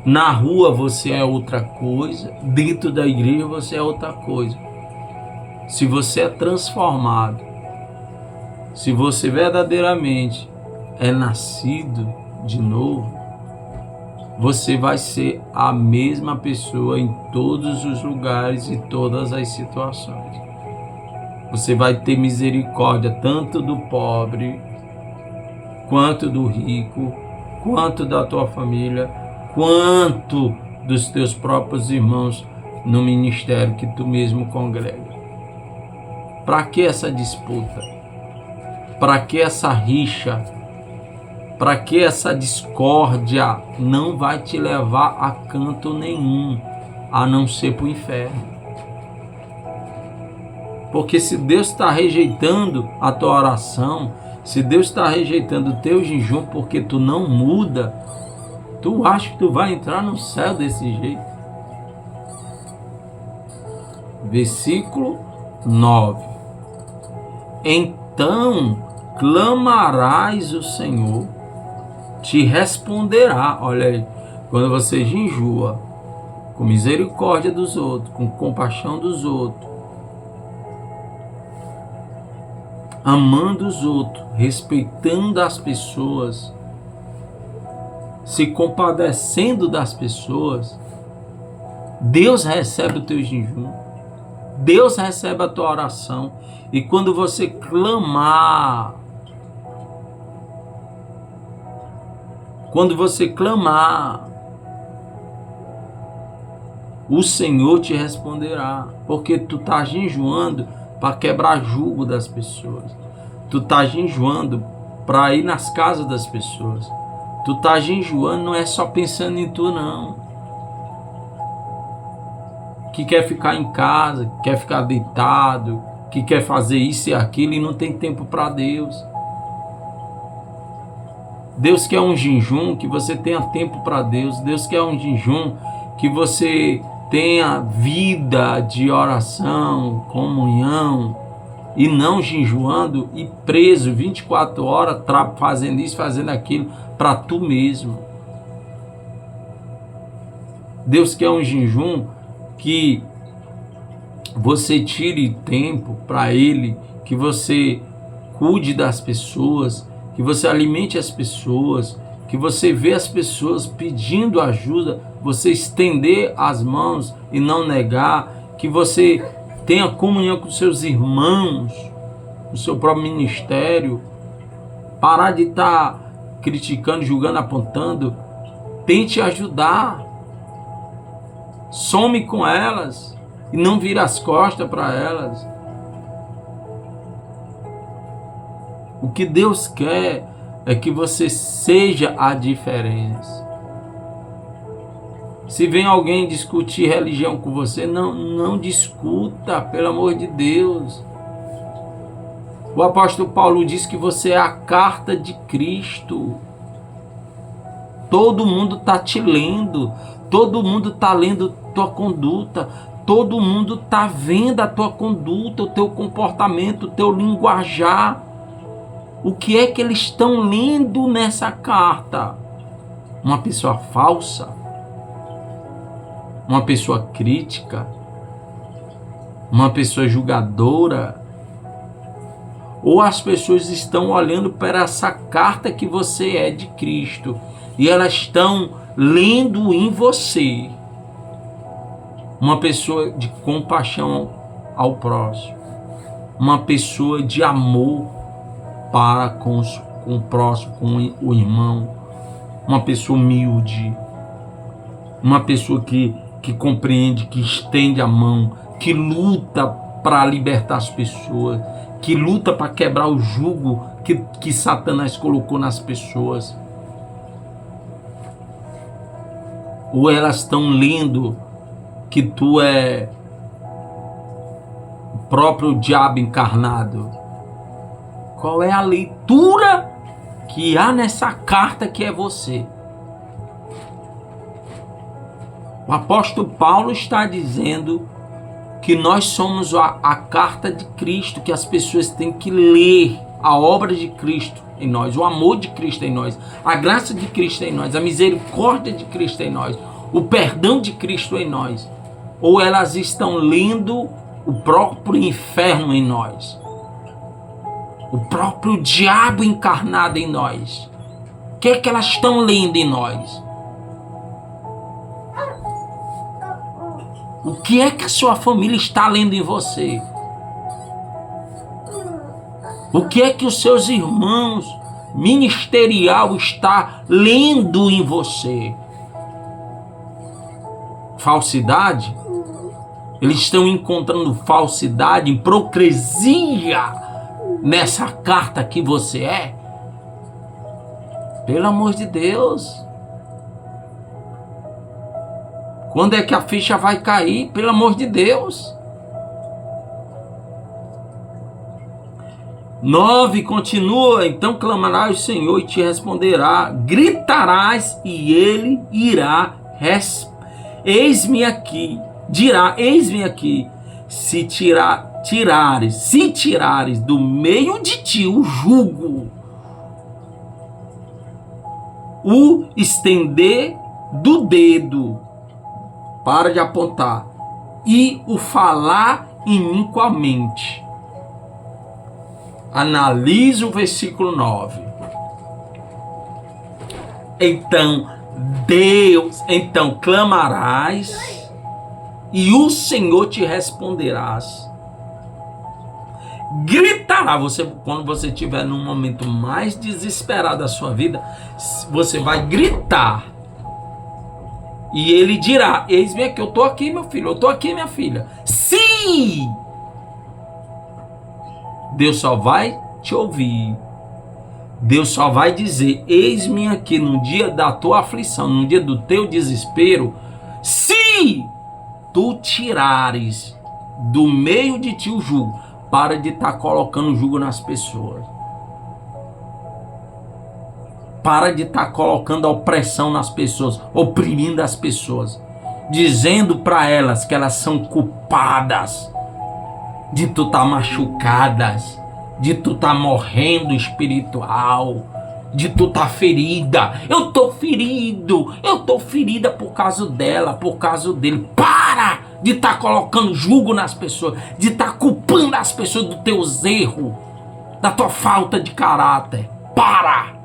A: na rua você é outra coisa, dentro da igreja você é outra coisa. Se você é transformado, se você verdadeiramente é nascido de novo, você vai ser a mesma pessoa em todos os lugares e todas as situações. Você vai ter misericórdia tanto do pobre, quanto do rico, quanto da tua família, quanto dos teus próprios irmãos no ministério que tu mesmo congrega. Para que essa disputa? Para que essa rixa? Para que essa discórdia? Não vai te levar a canto nenhum, a não ser para o inferno. Porque se Deus está rejeitando a tua oração, se Deus está rejeitando o teu jejum porque tu não muda, tu acha que tu vai entrar no céu desse jeito? Versículo 9. Então clamarás o Senhor, te responderá. Olha aí, quando você jejua com misericórdia dos outros, com compaixão dos outros, amando os outros, respeitando as pessoas, se compadecendo das pessoas, Deus recebe o teu jejum, Deus recebe a tua oração. E quando você clamar, o Senhor te responderá, porque tu está jejuando para quebrar jugo das pessoas, tu está jejuando para ir nas casas das pessoas, tu está jejuando, não é só pensando em tu não, que quer ficar em casa, que quer ficar deitado, que quer fazer isso e aquilo e não tem tempo para Deus. Deus quer um jejum que você tenha tempo para Deus. Deus quer um jejum que você tenha vida de oração, comunhão, e não jejuando e preso 24 horas fazendo isso, fazendo aquilo para tu mesmo. Deus quer um jejum que você tire tempo para Ele, que você cuide das pessoas, que você alimente as pessoas, que você vê as pessoas pedindo ajuda, você estender as mãos e não negar, que você tenha comunhão com seus irmãos, no seu próprio ministério, parar de estar criticando, julgando, apontando, tente ajudar, some com elas e não vira as costas para elas. O que Deus quer é que você seja a diferença. Se vem alguém discutir religião com você, não discuta, pelo amor de Deus. O apóstolo Paulo diz que você é a carta de Cristo. Todo mundo está te lendo, todo mundo está lendo tua conduta, todo mundo está vendo a tua conduta, o teu comportamento, o teu linguajar. O que é que eles estão lendo nessa carta? Uma pessoa falsa? Uma pessoa crítica? Uma pessoa julgadora? Ou as pessoas estão olhando para essa carta que você é de Cristo e elas estão lendo em você uma pessoa de compaixão ao próximo, uma pessoa de amor para com o próximo, com o irmão, uma pessoa humilde, uma pessoa que compreende, que estende a mão, que luta para libertar as pessoas, que luta para quebrar o jugo que Satanás colocou nas pessoas. Ou elas estão lendo que tu é o próprio diabo encarnado? Qual é a leitura que há nessa carta que é você? O apóstolo Paulo está dizendo que nós somos a carta de Cristo, que as pessoas têm que ler a obra de Cristo em nós, o amor de Cristo em nós, a graça de Cristo em nós, a misericórdia de Cristo em nós, o perdão de Cristo em nós. Ou elas estão lendo o próprio inferno em nós, o próprio diabo encarnado em nós. O que é que elas estão lendo em nós? O que é que a sua família está lendo em você? O que é que os seus irmãos ministerial está lendo em você? Falsidade? Eles estão encontrando falsidade, hipocrisia nessa carta que você é? Pelo amor de Deus. Quando é que a ficha vai cair? Pelo amor de Deus. 9, continua. Então clamarás ao Senhor e te responderá. Gritarás e ele irá. Eis-me aqui. Dirá, eis-me aqui. Se tirares do meio de ti o jugo, o estender do dedo, para de apontar, e o falar iniquamente. Analise o versículo 9. Então clamarás e o Senhor te responderás. Gritará. Quando você estiver num momento mais desesperado da sua vida, você vai gritar. E ele dirá, eis-me aqui, eu estou aqui, meu filho, eu estou aqui, minha filha. Sim! Deus só vai te ouvir. Deus só vai dizer, eis-me aqui no dia da tua aflição, no dia do teu desespero, se tu tirares do meio de ti o jugo. Para de estar colocando jugo nas pessoas. Para de estar colocando a opressão nas pessoas, oprimindo as pessoas, dizendo para elas que elas são culpadas de tu estar machucadas, de tu estar morrendo espiritual, de tu estar ferida. Eu estou ferido, eu estou ferida por causa dela, por causa dele. Para de estar colocando jugo nas pessoas, de estar culpando as pessoas dos teus erros. da tua falta de caráter. Para!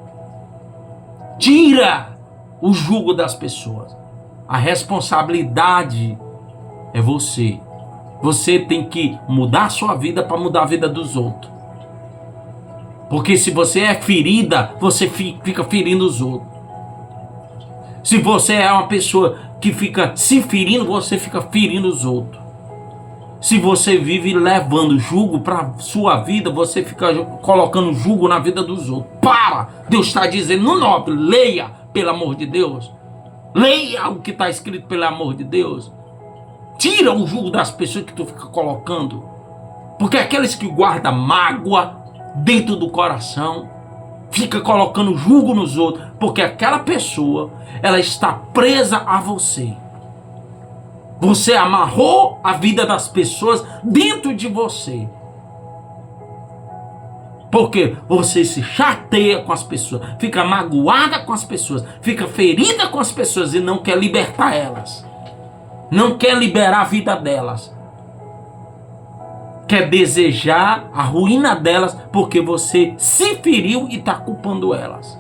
A: Tira o jugo das pessoas. A responsabilidade é você. Você tem que mudar a sua vida para mudar a vida dos outros. Porque se você é ferida, você fica ferindo os outros. Se você é uma pessoa que fica se ferindo, você fica ferindo os outros. Se você vive levando jugo para sua vida, você fica colocando jugo na vida dos outros. Para! Deus está dizendo no nobre, leia, pelo amor de Deus. Leia o que está escrito, pelo amor de Deus. Tira o jugo das pessoas que tu fica colocando. Porque aqueles que guardam mágoa dentro do coração, fica colocando jugo nos outros, porque aquela pessoa, ela está presa a você. Você amarrou a vida das pessoas dentro de você. Porque você se chateia com as pessoas, fica magoada com as pessoas, fica ferida com as pessoas e não quer libertar elas. Não quer liberar a vida delas. Quer desejar a ruína delas porque você se feriu e está culpando elas.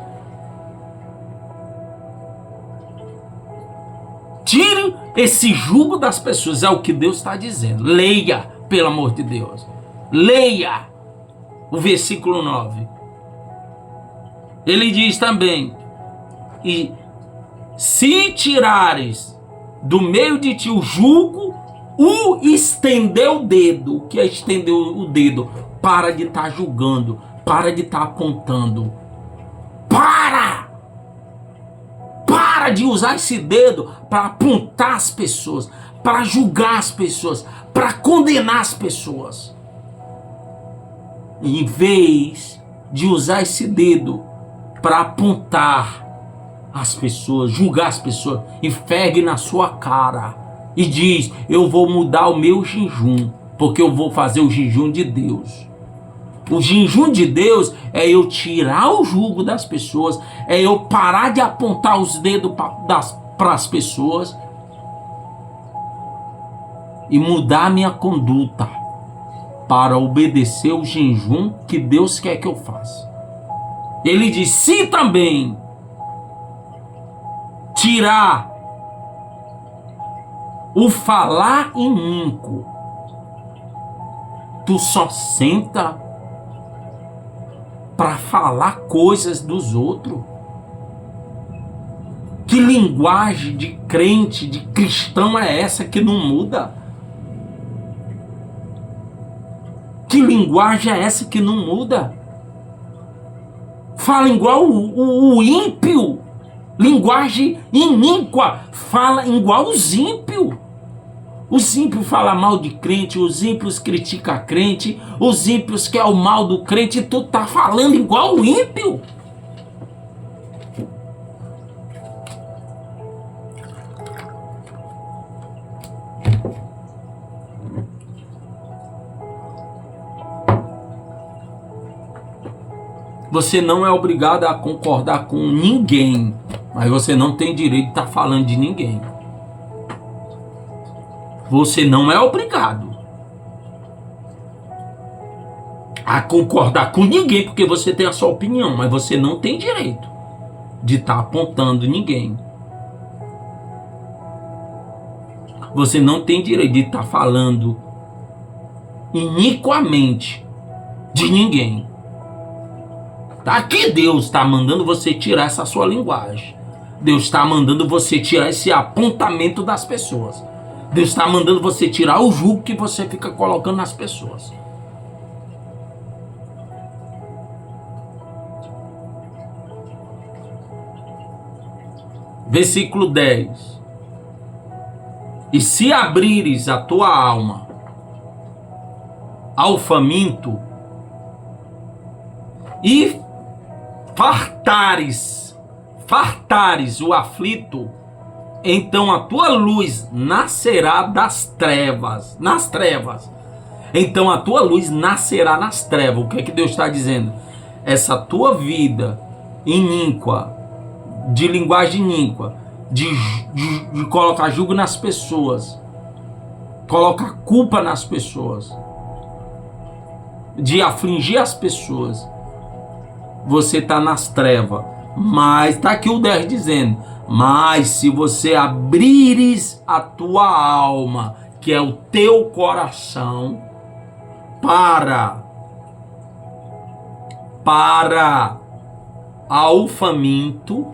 A: Tire esse jugo das pessoas, é o que Deus está dizendo. Leia, pelo amor de Deus. Leia o versículo 9. Ele diz também: e se tirares do meio de ti o jugo, o estender o dedo. O que é estender o dedo? Para de estar julgando, para de estar apontando. Para de usar esse dedo para apontar as pessoas, para julgar as pessoas, para condenar as pessoas. Em vez de usar esse dedo para apontar as pessoas, julgar as pessoas, enfergue na sua cara e diz: eu vou mudar o meu jejum, porque eu vou fazer o jejum de Deus. O jejum de Deus é eu tirar o jugo das pessoas, é eu parar de apontar os dedos para as pessoas e mudar minha conduta para obedecer o jejum que Deus quer que eu faça. Ele diz: se também tirar o falar iníquo, tu só senta para falar coisas dos outros. Que linguagem de crente, de cristão é essa que não muda? Que linguagem é essa que não muda? Fala igual o ímpio. Linguagem iníqua. Fala igual os ímpios. Os ímpios falam mal de crente, os ímpios criticam a crente, os ímpios querem o mal do crente e tu tá falando igual o ímpio. Você não é obrigado a concordar com ninguém, mas você não tem direito de estar falando de ninguém. Você não é obrigado a concordar com ninguém, porque você tem a sua opinião, mas você não tem direito de estar apontando ninguém. Você não tem direito de estar falando iniquamente de ninguém. Aqui Deus está mandando você tirar essa sua linguagem. Deus está mandando você tirar esse apontamento das pessoas. Deus está mandando você tirar o jugo que você fica colocando nas pessoas. Versículo 10. E se abrires a tua alma ao faminto e fartares o aflito, então a tua luz nascerá das trevas. Então a tua luz nascerá nas trevas. O que é que Deus está dizendo? Essa tua vida iníqua, de linguagem iníqua, de colocar jugo nas pessoas, colocar culpa nas pessoas, de afligir as pessoas, você está nas trevas. Mas está aqui o 10 dizendo: mas se você abrires a tua alma, que é o teu coração, para ao faminto,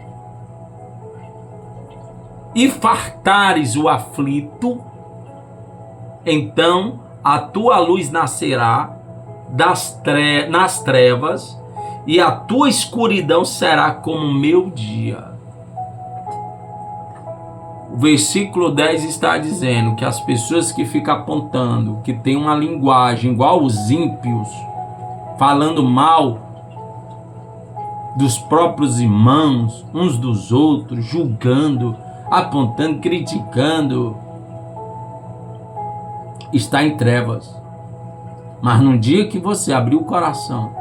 A: e fartares o aflito, então a tua luz nascerá nas trevas, e a tua escuridão será como o meu dia. O versículo 10 está dizendo que as pessoas que ficam apontando, que tem uma linguagem igual os ímpios, falando mal dos próprios irmãos, uns dos outros, julgando, apontando, criticando, está em trevas. Mas no dia que você abrir o coração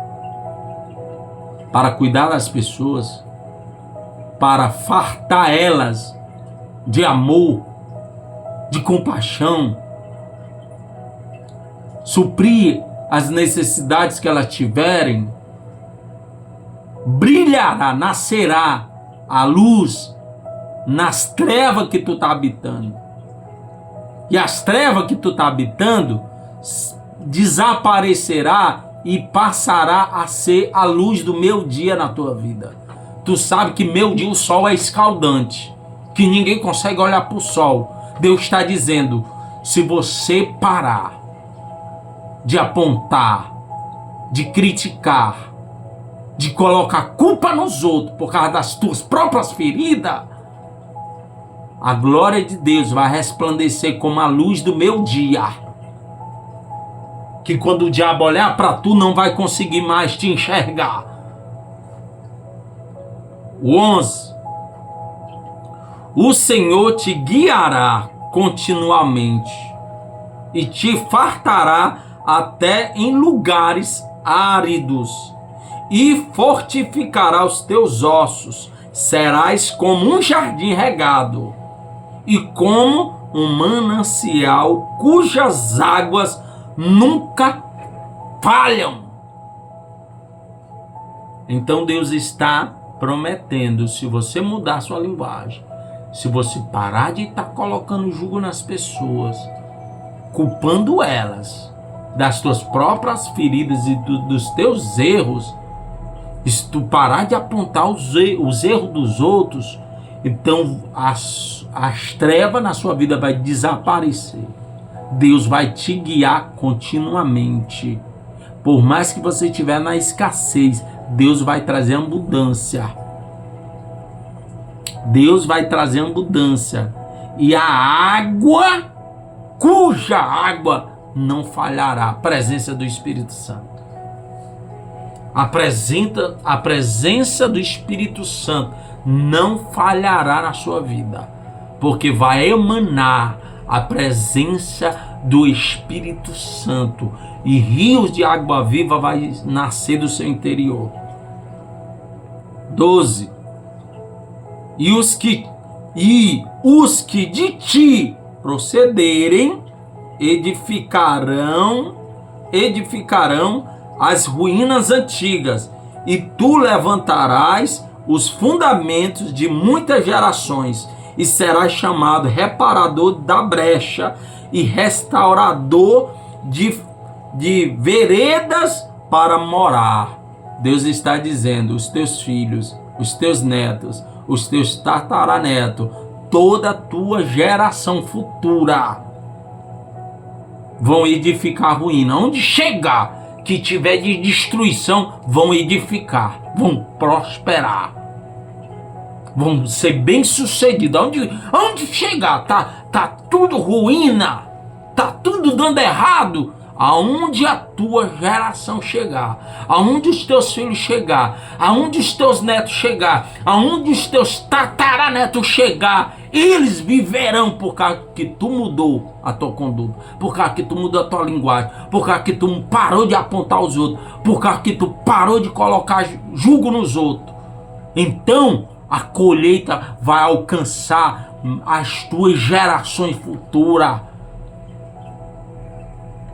A: para cuidar das pessoas, para fartar elas de amor, de compaixão, suprir as necessidades que elas tiverem, brilhará, nascerá a luz nas trevas que tu está habitando. E as trevas que tu está habitando desaparecerá e passará a ser a luz do meu dia na tua vida. Tu sabe que meu dia o sol é escaldante, que ninguém consegue olhar para o sol. Deus está dizendo: se você parar de apontar, de criticar, de colocar culpa nos outros por causa das tuas próprias feridas, a glória de Deus vai resplandecer como a luz do meu dia. Que quando o diabo olhar para tu, não vai conseguir mais te enxergar. O 11. O Senhor te guiará continuamente e te fartará até em lugares áridos, e fortificará os teus ossos. Serás como um jardim regado e como um manancial cujas águas nunca falham. Então Deus está prometendo: se você mudar sua linguagem, se você parar de estar colocando jugo nas pessoas, culpando elas das tuas próprias feridas e dos teus erros, se tu parar de apontar os erros dos outros, então as trevas na sua vida vai desaparecer. Deus vai te guiar continuamente. Por mais que você estiver na escassez, Deus vai trazer abundância. Deus vai trazer abundância. E a água, cuja água não falhará. A presença do Espírito Santo. A presença do Espírito Santo não falhará na sua vida. Porque vai emanar a presença do Espírito Santo, e rios de água viva vai nascer do seu interior. 12. E os que de ti procederem edificarão as ruínas antigas, e tu levantarás os fundamentos de muitas gerações, e serás chamado reparador da brecha e restaurador de veredas para morar. Deus está dizendo: os teus filhos, os teus netos, os teus tataranetos, toda a tua geração futura vão edificar a ruína. Onde chegar que tiver de destruição, vão edificar, vão prosperar, vão ser bem sucedidos. Onde chegar, tá tudo ruína, tá tudo dando errado. Aonde a tua geração chegar, aonde os teus filhos chegar, aonde os teus netos chegar, aonde os teus tataranetos chegar, eles viverão por causa que tu mudou a tua conduta, por causa que tu mudou a tua linguagem, por causa que tu parou de apontar os outros, por causa que tu parou de colocar jugo nos outros. Então a colheita vai alcançar as tuas gerações futuras.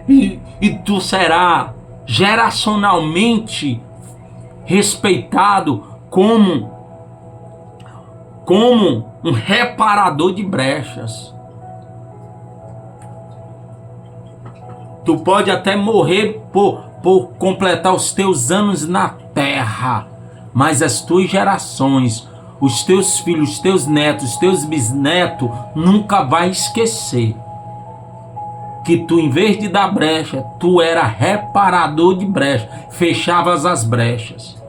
A: E tu será geracionalmente respeitado como um reparador de brechas. Tu pode até morrer por completar os teus anos na terra, mas as tuas gerações, os teus filhos, os teus netos, os teus bisnetos, nunca vai esquecer que tu, em vez de dar brecha, tu era reparador de brecha, fechavas as brechas.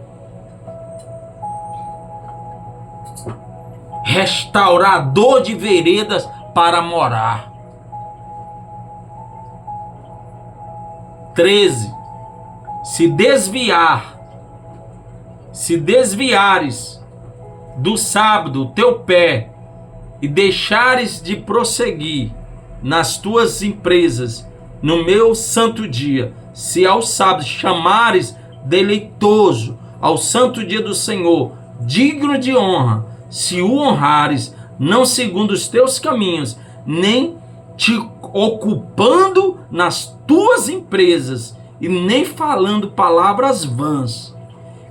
A: Restaurador de veredas para morar. 13. Se desviares do sábado o teu pé e deixares de prosseguir nas tuas empresas no meu santo dia, se ao sábado chamares deleitoso ao santo dia do Senhor, digno de honra, se o honrares, não segundo os teus caminhos, nem te ocupando nas tuas empresas e nem falando palavras vãs,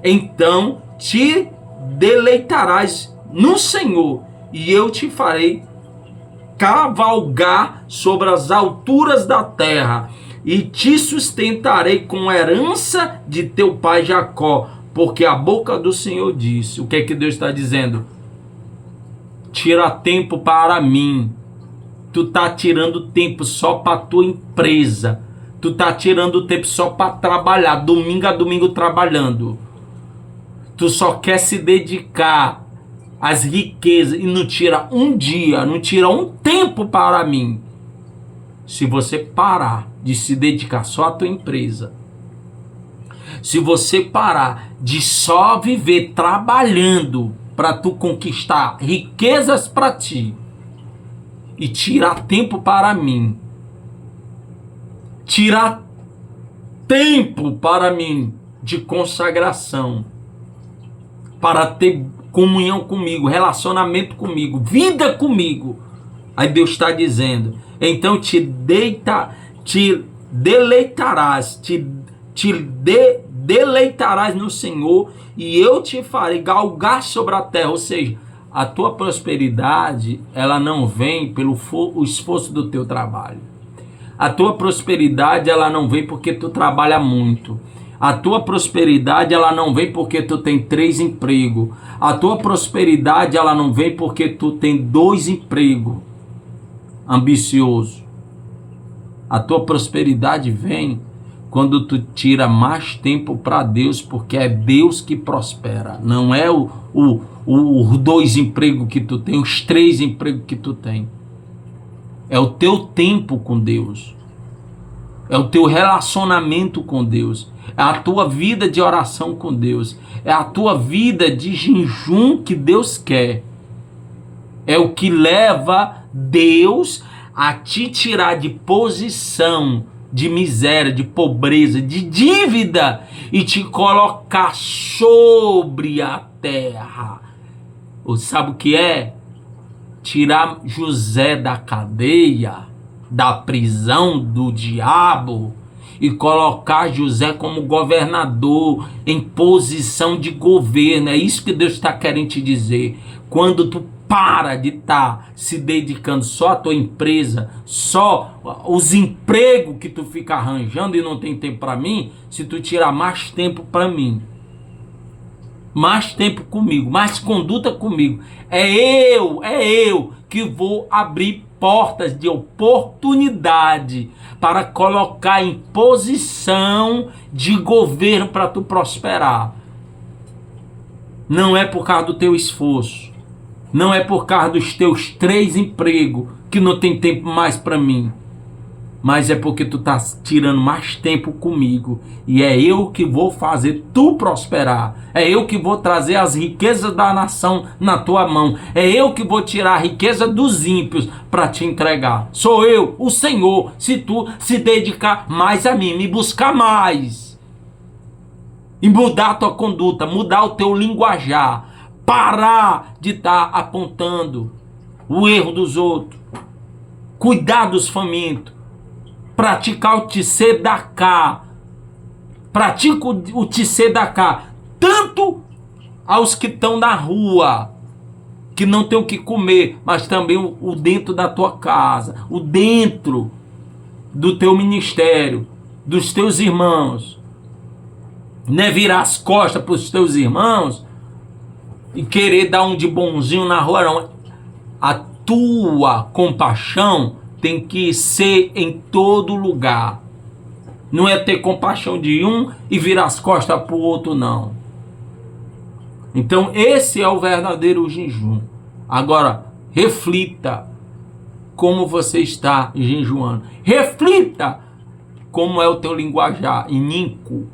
A: então te deleitarás no Senhor, e eu te farei cavalgar sobre as alturas da terra, e te sustentarei com herança de teu pai Jacó, porque a boca do Senhor disse. O que é que Deus está dizendo? Tira tempo para mim. Tu tá tirando tempo só para tua empresa. Tu tá tirando tempo só para trabalhar, domingo a domingo trabalhando. Tu só quer se dedicar às riquezas e não tira um dia, não tira um tempo para mim. Se você parar de se dedicar só à tua empresa, se você parar de só viver trabalhando para tu conquistar riquezas para ti e tirar tempo para mim, tirar tempo para mim de consagração, para ter comunhão comigo, relacionamento comigo, vida comigo, aí Deus está dizendo, então te deleitarás no Senhor, e eu te farei galgar sobre a terra. Ou seja, a tua prosperidade, ela não vem pelo o esforço do teu trabalho. A tua prosperidade, ela não vem porque tu trabalha muito. A tua prosperidade, ela não vem porque tu tem 3 empregos. A tua prosperidade, ela não vem porque tu tem 2 empregos. Ambicioso. A tua prosperidade vem quando tu tira mais tempo para Deus, porque é Deus que prospera. Não é os 2 empregos que tu tem, os 3 empregos que tu tem. É o teu tempo com Deus. É o teu relacionamento com Deus. É a tua vida de oração com Deus. É a tua vida de jejum que Deus quer. É o que leva Deus a te tirar de posição de miséria, de pobreza, de dívida e te colocar sobre a terra. Ou sabe o que é? Tirar José da cadeia, da prisão do diabo, e colocar José como governador, em posição de governo. É isso que Deus está querendo te dizer. Quando tu para de estar se dedicando só à tua empresa, só os empregos que tu fica arranjando e não tem tempo para mim, se tu tirar mais tempo para mim, mais tempo comigo, mais conduta comigo, é eu que vou abrir portas de oportunidade para colocar em posição de governo para tu prosperar. Não é por causa do teu esforço, não é por causa dos teus 3 empregos que não tem tempo mais para mim, mas é porque tu tá tirando mais tempo comigo, e é eu que vou fazer tu prosperar, é eu que vou trazer as riquezas da nação na tua mão, é eu que vou tirar a riqueza dos ímpios para te entregar. Sou eu, o Senhor, se tu se dedicar mais a mim, me buscar mais, e mudar a tua conduta, mudar o teu linguajar, parar de estar apontando o erro dos outros, cuidar dos famintos, praticar o tzedaká,
B: pratica o tzedakah, tanto aos que estão na rua, que não tem o que comer, mas também o dentro da tua casa, o dentro do teu ministério, dos teus irmãos. Não é virar as costas para os teus irmãos e querer dar um de bonzinho na rua, não. A tua compaixão tem que ser em todo lugar. Não é ter compaixão de um e virar as costas para o outro, não. Então esse é o verdadeiro jejum. Agora, reflita como você está jejuando. Reflita como é o teu linguajar, iníquo.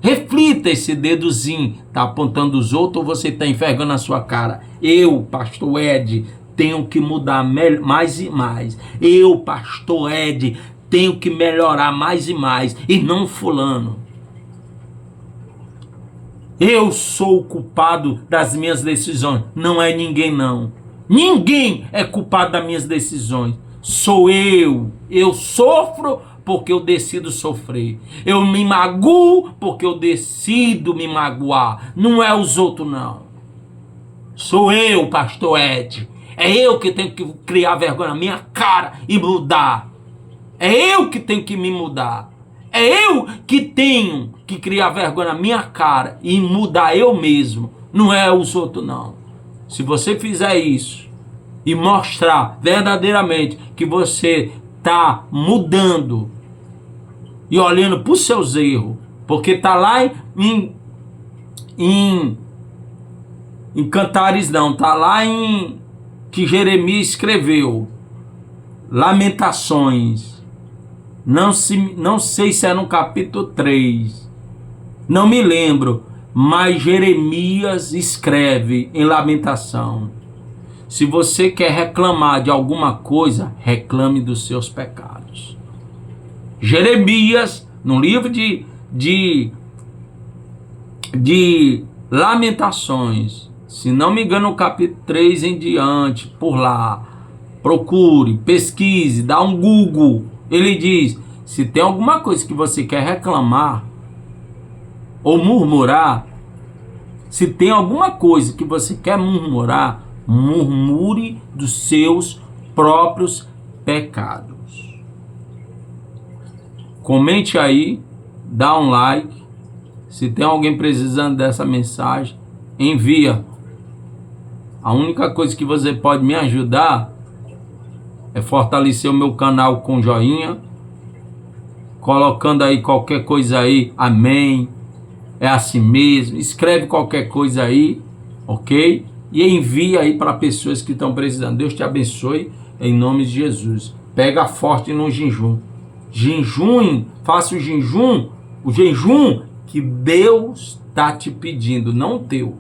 B: Reflita, esse dedozinho está apontando os outros ou você está envergando a sua cara? Eu, pastor Ed, tenho que mudar mais e mais. Eu, pastor Ed, tenho que melhorar mais e mais. E não fulano. Eu sou o culpado das minhas decisões. Não é ninguém, não. Ninguém é culpado das minhas decisões. Sou eu. Eu sofro porque eu decido sofrer. Eu me magoo porque eu decido me magoar. Não é os outros, não. Sou eu, pastor Ed. É eu que tenho que criar vergonha na minha cara e mudar. É eu que tenho que me mudar. É eu que tenho que criar vergonha na minha cara e mudar eu mesmo. Não é os outros, não. Se você fizer isso e mostrar verdadeiramente que você está mudando e olhando para os seus erros, porque está lá em Cantares, não, está lá em que Jeremias escreveu, Lamentações. Não sei se é no capítulo 3. Não me lembro. Mas Jeremias escreve em Lamentação. Se você quer reclamar de alguma coisa, reclame dos seus pecados. Jeremias, no livro de Lamentações, se não me engano, no capítulo 3 em diante, por lá, procure, pesquise, dá um Google. Ele diz, se tem alguma coisa que você quer reclamar ou murmurar, se tem alguma coisa que você quer murmurar, murmure dos seus próprios pecados. Comente aí, dá um like. Se tem alguém precisando dessa mensagem, envia. A única coisa que você pode me ajudar é fortalecer o meu canal com joinha, colocando aí qualquer coisa aí, amém, é assim mesmo, escreve qualquer coisa aí, ok? E envia aí para pessoas que estão precisando. Deus te abençoe, em nome de Jesus. Pega forte no jejum. Jejum, faça o jejum que Deus está te pedindo, não o teu.